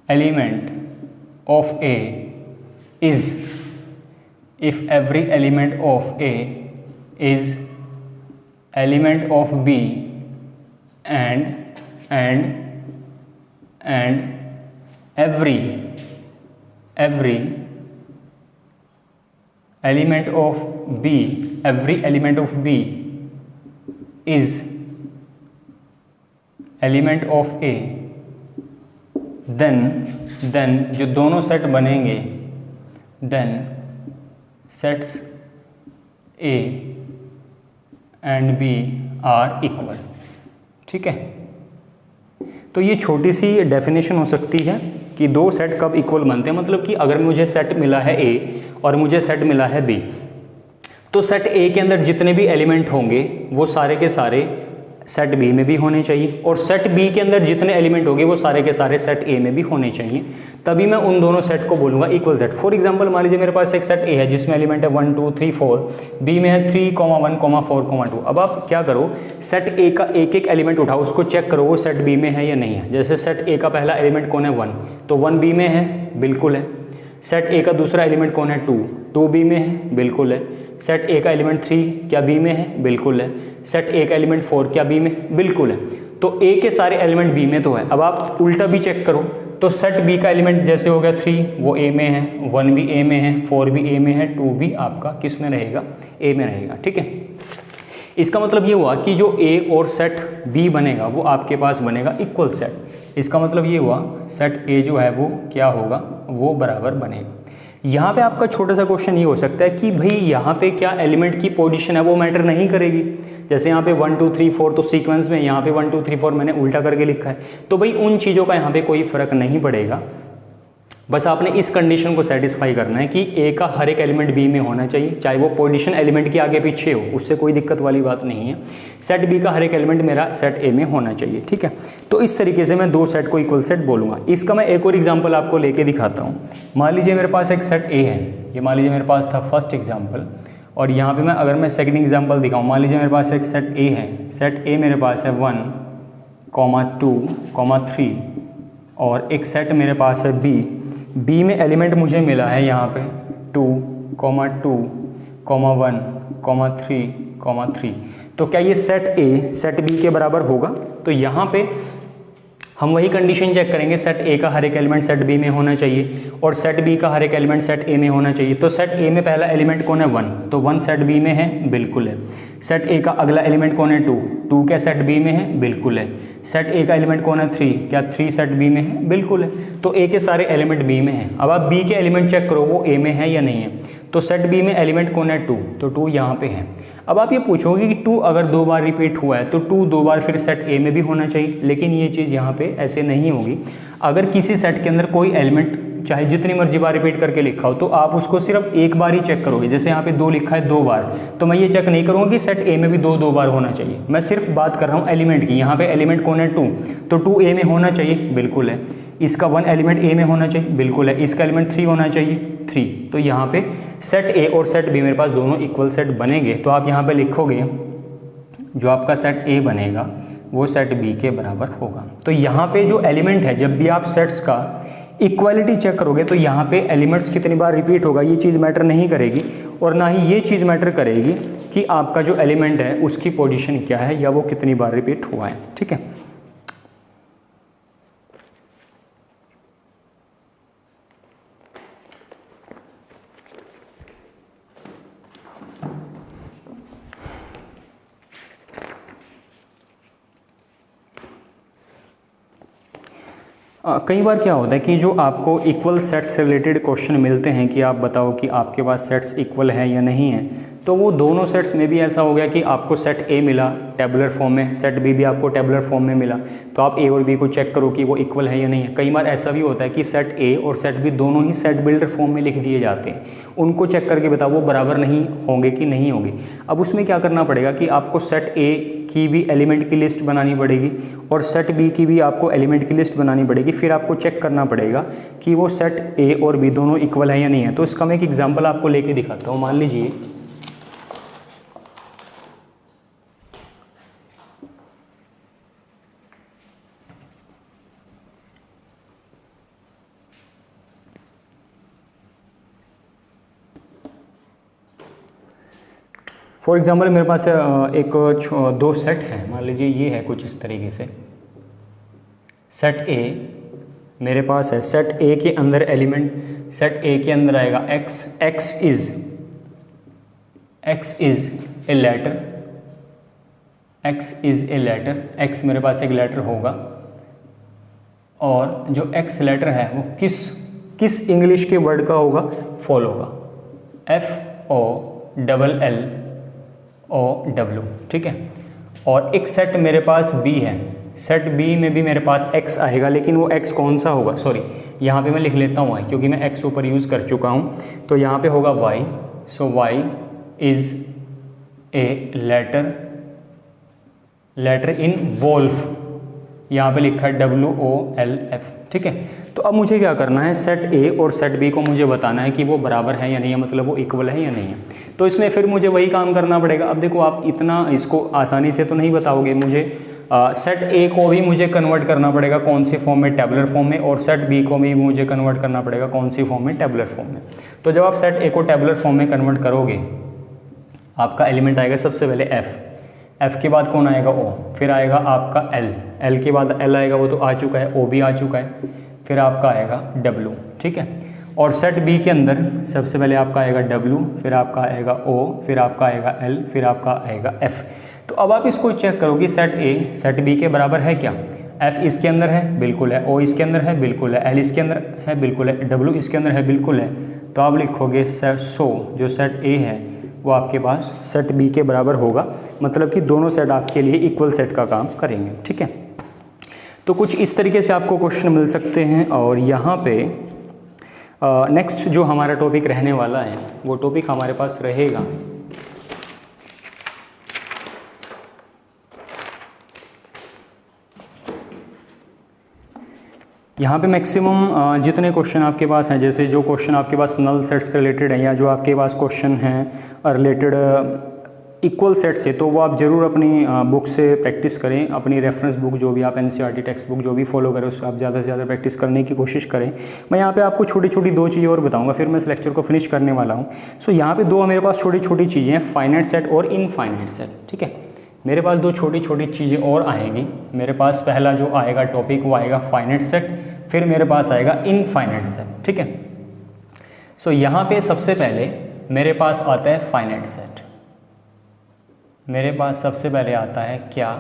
element of A is element of B and every element of B is element of A, then जो दोनों सेट बनेंगे, then sets A and B are equal, ठीक है। तो ये छोटी सी डेफिनेशन हो सकती है कि दो सेट कब इक्वल बनते हैं। मतलब कि अगर मुझे सेट मिला है A और मुझे सेट मिला है B, तो सेट ए के अंदर जितने भी एलिमेंट होंगे वो सारे के सारे सेट बी में भी होने चाहिए, और सेट बी के अंदर जितने एलिमेंट होंगे वो सारे के सारे सेट ए में भी होने चाहिए, तभी मैं उन दोनों सेट को बोलूँगा इक्वल सेट। फॉर एग्जांपल मान लीजिए मेरे पास एक सेट ए है जिसमें एलिमेंट है 1, 2, 3, 4, बी में है 3, 1, 4, 2। अब आप क्या करो, सेट ए का एक एक एलिमेंट उठाओ, उसको चेक करो वो सेट बी में है या नहीं है। जैसे सेट ए का पहला एलिमेंट कौन है, 1, तो 1 बी में है, बिल्कुल है। सेट ए का दूसरा एलिमेंट कौन है, 2 बी में है, बिल्कुल है। सेट ए का एलिमेंट 3 क्या बी में है, बिल्कुल है। सेट ए का एलिमेंट 4 क्या बी में, बिल्कुल है। तो ए के सारे एलिमेंट बी में तो है। अब आप उल्टा भी चेक करो, तो सेट बी का एलिमेंट जैसे हो गया 3 वो ए में है, 1 भी ए में है, 4 भी ए में है, 2 भी आपका किस में रहेगा, ए में रहेगा, ठीक है। इसका मतलब ये हुआ कि जो ए और सेट बी बनेगा वो आपके पास बनेगा इक्वल सेट। इसका मतलब ये हुआ सेट ए जो है वो क्या होगा, वो बराबर बनेगा। यहाँ पे आपका छोटा सा क्वेश्चन ये हो सकता है कि भाई यहाँ पे क्या एलिमेंट की पोजीशन है वो मैटर नहीं करेगी। जैसे यहाँ पे 1 2 3 4 तो सीक्वेंस में यहाँ पे 1 2 3 4 मैंने उल्टा करके लिखा है, तो भाई उन चीज़ों का यहाँ पे कोई फ़र्क नहीं पड़ेगा। बस आपने इस कंडीशन को सेटिस्फाई करना है कि ए का हर एक एलिमेंट बी में होना चाहिए, चाहे वो पोजीशन एलिमेंट के आगे पीछे हो, उससे कोई दिक्कत वाली बात नहीं है। सेट बी का हर एक एलिमेंट मेरा सेट ए में होना चाहिए, ठीक है। तो इस तरीके से मैं दो सेट को इक्वल सेट बोलूँगा। इसका मैं एक और एग्जाम्पल आपको लेके दिखाता हूँ। मान लीजिए मेरे पास एक सेट ए है, ये मान लीजिए मेरे पास था फर्स्ट एग्जाम्पल, और यहाँ पर अगर मैं सेकेंड एग्जाम्पल दिखाऊँ, मान लीजिए मेरे पास एक सेट ए है। सेट ए मेरे पास है 1, 2, 3, और एक सेट मेरे पास है बी में एलिमेंट मुझे मिला है यहाँ पे 2, 2, 1, 3, तो क्या ये सेट ए सेट बी के बराबर होगा? तो यहाँ पे हम वही कंडीशन चेक करेंगे, सेट ए का हर एक एलिमेंट सेट बी में होना चाहिए और सेट बी का हर एक एलिमेंट सेट ए में होना चाहिए। तो सेट ए में पहला एलिमेंट कौन है? 1, तो 1 सेट बी में है, बिल्कुल है। सेट ए का अगला एलिमेंट कौन है? 2 क्या सेट बी में है? बिल्कुल है। सेट ए का एलिमेंट कौन है? 3, क्या 3 सेट बी में है? बिल्कुल है। तो ए के सारे एलिमेंट बी में हैं। अब आप बी के एलिमेंट चेक करो वो ए में है या नहीं है। तो सेट बी में एलिमेंट कौन है? 2, तो 2 यहाँ पे है। अब आप ये पूछोगे कि 2 अगर 2 बार रिपीट हुआ है तो 2 2 बार फिर सेट ए में भी होना चाहिए, लेकिन ये चीज़ यहाँ पे ऐसे नहीं होगी। अगर किसी सेट के अंदर कोई एलिमेंट चाहे जितनी मर्जी बार रिपीट करके लिखा हो, तो आप उसको सिर्फ एक बार ही चेक करोगे। जैसे यहाँ पे 2 लिखा है 2 बार, तो मैं ये चेक नहीं करूँगा कि सेट ए में भी 2 बार होना चाहिए। मैं सिर्फ बात कर रहा हूँ एलिमेंट की। यहाँ पे एलिमेंट कौन है? 2, तो 2 ए में होना चाहिए, बिल्कुल है। इसका 1 एलिमेंट ए में होना चाहिए, बिल्कुल है। इसका एलिमेंट 3 होना चाहिए, 3। तो यहाँ पे सेट ए और सेट बी मेरे पास दोनों इक्वल सेट बनेंगे। तो आप यहाँ पे लिखोगे जो आपका सेट ए बनेगा वो सेट बी के बराबर होगा। तो यहाँ पे जो एलिमेंट है, जब भी आप सेट्स का इक्वालिटी चेक करोगे तो यहाँ पे एलिमेंट्स कितनी बार रिपीट होगा ये चीज़ मैटर नहीं करेगी, और ना ही ये चीज़ मैटर करेगी कि आपका जो एलिमेंट है उसकी पोजीशन क्या है या वो कितनी बार रिपीट हुआ है, ठीक है। कई बार क्या होता है कि जो आपको इक्वल सेट्स से रिलेटेड क्वेश्चन मिलते हैं कि आप बताओ कि आपके पास सेट्स इक्वल है या नहीं है, तो वो दोनों सेट्स में भी ऐसा हो गया कि आपको सेट ए मिला टेबुलर फॉर्म में, सेट बी भी आपको टेबुलर फॉर्म में मिला, तो आप ए और बी को चेक करो कि वो इक्वल है या नहीं है। कई बार ऐसा भी होता है कि सेट ए और सेट बी दोनों ही सेट बिल्डर फॉर्म में लिख दिए जाते हैं, उनको चेक करके बताओ वो बराबर नहीं होंगे कि नहीं होंगे। अब उसमें क्या करना पड़ेगा कि आपको सेट ए की भी एलिमेंट की लिस्ट बनानी पड़ेगी और सेट बी की भी आपको एलिमेंट की लिस्ट बनानी पड़ेगी। फिर आपको चेक करना पड़ेगा कि वो सेट ए और बी दोनों इक्वल है या नहीं है। तो इसका मैं एक एग्जांपल आपको लेके दिखाता हूँ। मान लीजिए फॉर एग्जाम्पल मेरे पास एक 2 सेट हैं। मान लीजिए ये है कुछ इस तरीके से। सेट ए मेरे पास है, सेट ए के अंदर एलिमेंट, सेट ए के अंदर आएगा x, x is a letter, x is a letter, x मेरे पास एक लेटर होगा, और जो x लेटर है वो किस इंग्लिश के वर्ड का होगा? फॉल होगा, FOLLOW, ठीक है। और एक सेट मेरे पास b है, सेट b में भी मेरे पास x आएगा, लेकिन वो x कौन सा होगा? सॉरी, यहाँ पे मैं लिख लेता हूँ y, क्योंकि मैं x ऊपर यूज़ कर चुका हूँ। तो यहाँ पे होगा y, so y is a letter in wolf, यहाँ पे लिखा है WOLF, ठीक है। तो अब मुझे क्या करना है, सेट ए और सेट बी को मुझे बताना है कि वो बराबर है या नहीं है, मतलब वो इक्वल है या नहीं है। तो इसमें फिर मुझे वही काम करना पड़ेगा। अब देखो आप इतना इसको आसानी से तो नहीं बताओगे, मुझे सेट ए को भी मुझे कन्वर्ट करना पड़ेगा कौन सी फॉर्म में? टेबुलर फॉर्म में, और सेट बी को भी मुझे कन्वर्ट करना पड़ेगा कौन सी फॉर्म में? टेबुलर फॉर्म में। तो जब आप सेट ए को टेबुलर फॉर्म में कन्वर्ट करोगे, आपका एलिमेंट आएगा सबसे पहले एफ के बाद कौन आएगा? ओ, फिर आएगा आपका एल के बाद एल आएगा, वो तो आ चुका है, ओ भी आ चुका है, फिर आपका आएगा डब्ल्यू, ठीक है। और सेट बी के अंदर सबसे पहले आपका आएगा डब्ल्यू, फिर आपका आएगा ओ, फिर आपका आएगा एल, फिर आपका आएगा एफ। तो अब आप इसको चेक करो कि सेट ए सेट बी के बराबर है क्या? एफ इसके अंदर है, बिल्कुल है। ओ इसके अंदर है, बिल्कुल है। एल इसके अंदर है, बिल्कुल है। डब्ल्यू इसके अंदर है, बिल्कुल है। तो आप लिखोगे सेट जो सेट ए है वो आपके पास सेट बी के बराबर होगा, मतलब कि दोनों सेट आपके लिए इक्वल सेट का काम करेंगे। ठीक है, तो कुछ इस तरीके से आपको क्वेश्चन मिल सकते हैं। और यहाँ पे नेक्स्ट जो हमारा टॉपिक रहने वाला है वो टॉपिक हमारे पास रहेगा यहाँ पे मैक्सिमम जितने क्वेश्चन आपके पास हैं, जैसे जो क्वेश्चन आपके पास नल सेट से रिलेटेड है या जो आपके पास क्वेश्चन हैं रिलेटेड इक्वल सेट से, तो वो आप ज़रूर अपनी बुक से प्रैक्टिस करें। अपनी रेफरेंस बुक जो भी आप एनसीईआरटी टेक्स्ट बुक जो भी फॉलो करें उसको आप ज़्यादा से ज़्यादा प्रैक्टिस करने की कोशिश करें। मैं यहाँ पे आपको छोटी छोटी दो चीज़ें और बताऊँगा, फिर मैं इस लेक्चर को फिनिश करने वाला हूँ। सो यहाँ पे दो मेरे पास छोटी छोटी चीज़ें हैं, फाइनाइट सेट और इनफाइनाइट सेट। ठीक है, मेरे पास दो छोटी छोटी चीज़ें और आएंगी। मेरे पास पहला जो आएगा टॉपिक वो आएगा फाइनाइट सेट, फिर मेरे पास आएगा इनफाइनाइट सेट। ठीक है, सो यहाँ पे सबसे पहले मेरे पास आता है फाइनाइट सेट। मेरे पास सबसे पहले आता है क्या?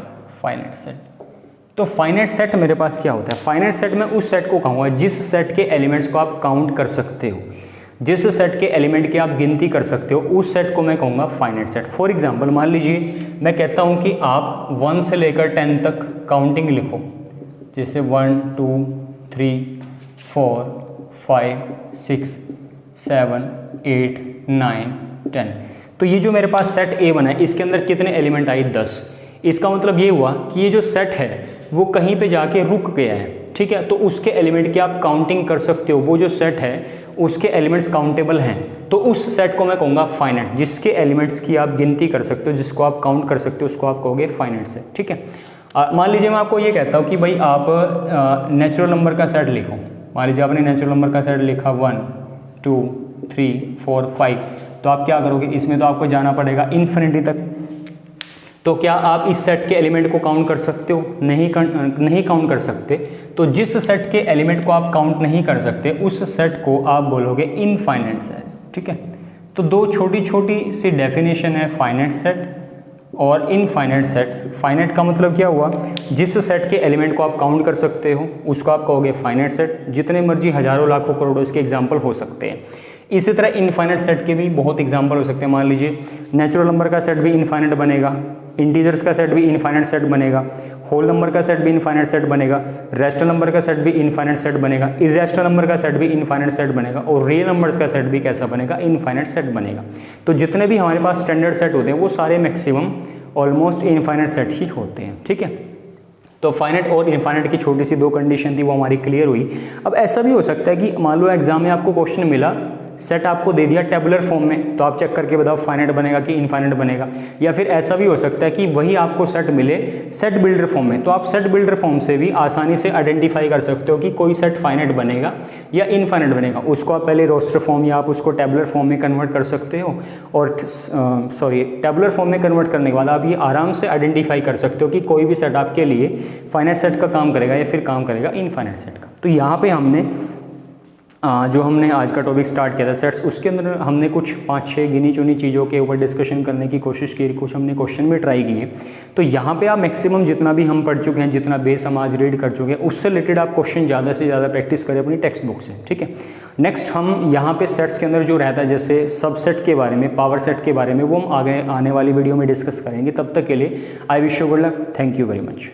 Finite set. तो फाइनाइट सेट मेरे पास क्या होता है? फाइनाइट सेट में उस सेट को कहूँगा जिस सेट के एलिमेंट्स को आप काउंट कर सकते हो, जिस सेट के एलिमेंट की आप गिनती कर सकते हो, उस सेट को मैं कहूँगा फाइनाइट सेट। फॉर एग्जांपल मान लीजिए मैं कहता हूँ कि आप 1 से लेकर 10 तक काउंटिंग लिखो, जैसे 1 2 3 4 5 6 7 8 9 10। तो ये जो मेरे पास सेट ए बना है इसके अंदर कितने एलिमेंट आई? 10। इसका मतलब ये हुआ कि ये जो सेट है वो कहीं पे जाके रुक गया है। ठीक है, तो उसके एलिमेंट की आप काउंटिंग कर सकते हो। वो जो सेट है उसके एलिमेंट्स काउंटेबल हैं, तो उस सेट को मैं कहूँगा फाइनाइट। जिसके एलिमेंट्स की आप गिनती कर सकते हो, जिसको आप काउंट कर सकते हो, उसको आप कहोगे फाइनाइट सेट। ठीक है, मान लीजिए मैं आपको ये कहता हूँ कि भाई आप नेचुरल नंबर का सेट लिखो। मान लीजिए आपने नेचुरल नंबर का सेट लिखा 1 2 3 4 5, तो आप क्या करोगे? इसमें तो आपको जाना पड़ेगा इन्फिनिटी तक। तो क्या आप इस सेट के एलिमेंट को काउंट कर सकते हो? नहीं काउंट कर सकते। तो जिस सेट के एलिमेंट को आप काउंट नहीं कर सकते उस सेट को आप बोलोगे इनफाइनाइट सेट। ठीक है, तो दो छोटी छोटी सी डेफिनेशन है फाइनाइट सेट और इनफाइनाइट सेट। फाइनाइट का मतलब क्या हुआ? जिस सेट के एलिमेंट को आप काउंट कर सकते हो उसको आप कहोगे फाइनाइट सेट। जितने मर्जी हजारों लाखों करोड़ों इसके एग्जाम्पल हो सकते हैं। इसी तरह इनफाइनाइट सेट के भी बहुत एग्जाम्पल हो सकते हैं। मान लीजिए नेचुरल नंबर का सेट भी इनफाइनाइट बनेगा, इंटीजर्स का सेट भी इनफाइनाइट सेट बनेगा, होल नंबर का सेट भी इनफाइनाइट सेट बनेगा, रैशनल नंबर का सेट भी इनफाइनाइट सेट बनेगा, इर्रेशनल नंबर का सेट भी इनफाइनाइट सेट बनेगा और रियल नंबर्स का सेट भी कैसा बनेगा? इनफाइनाइट सेट बनेगा। तो जितने भी हमारे पास स्टैंडर्ड सेट होते हैं वो सारे मैक्सिमम ऑलमोस्ट इनफाइनाइट सेट ही होते हैं। ठीक है, तो फाइनाइट और इनफाइनाइट की छोटी सी दो कंडीशन थी, वो हमारी क्लियर हुई। अब ऐसा भी हो सकता है कि मान लो एग्जाम में आपको क्वेश्चन मिला, सेट आपको दे दिया टेबुलर फॉर्म में, तो आप चेक करके बताओ फाइनाइट बनेगा कि इनफाइनाइट बनेगा। या फिर ऐसा भी हो सकता है कि वही आपको सेट मिले सेट बिल्डर फॉर्म में, तो आप सेट बिल्डर फॉर्म से भी आसानी से आइडेंटिफाई कर सकते हो कि कोई सेट फाइनाइट बनेगा या इनफाइनाइट बनेगा। उसको आप पहले रोस्टर फॉर्म या आप उसको टेबुलर फॉर्म में कन्वर्ट कर सकते हो, और टेबुलर फॉर्म में कन्वर्ट करने के बाद आप ये आराम से आइडेंटिफाई कर सकते हो कि कोई भी सेट आपके लिए फाइनाइट सेट का काम करेगा या फिर काम करेगा इनफाइनाइट सेट का। तो यहाँ पे हमने जो हमने आज का टॉपिक स्टार्ट किया था सेट्स, उसके अंदर हमने कुछ 5-6 गिनी चुनी चीज़ों के ऊपर डिस्कशन करने की कोशिश की, कुछ हमने क्वेश्चन भी ट्राई किए। तो यहाँ पे आप मैक्सिमम जितना भी हम पढ़ चुके हैं, जितना बेस हम आज रीड कर चुके हैं, उससे रिलेटेड आप क्वेश्चन ज़्यादा से ज़्यादा प्रैक्टिस करें अपनी टेक्स्ट बुक से। ठीक है, नेक्स्ट हम यहाँ पे सेट्स के अंदर जो रहता है जैसे सबसेट के बारे में, पावर सेट के बारे में, वो हम आगे आने वाली वीडियो में डिस्कस करेंगे। तब तक के लिए I wish you good luck. Thank you very much.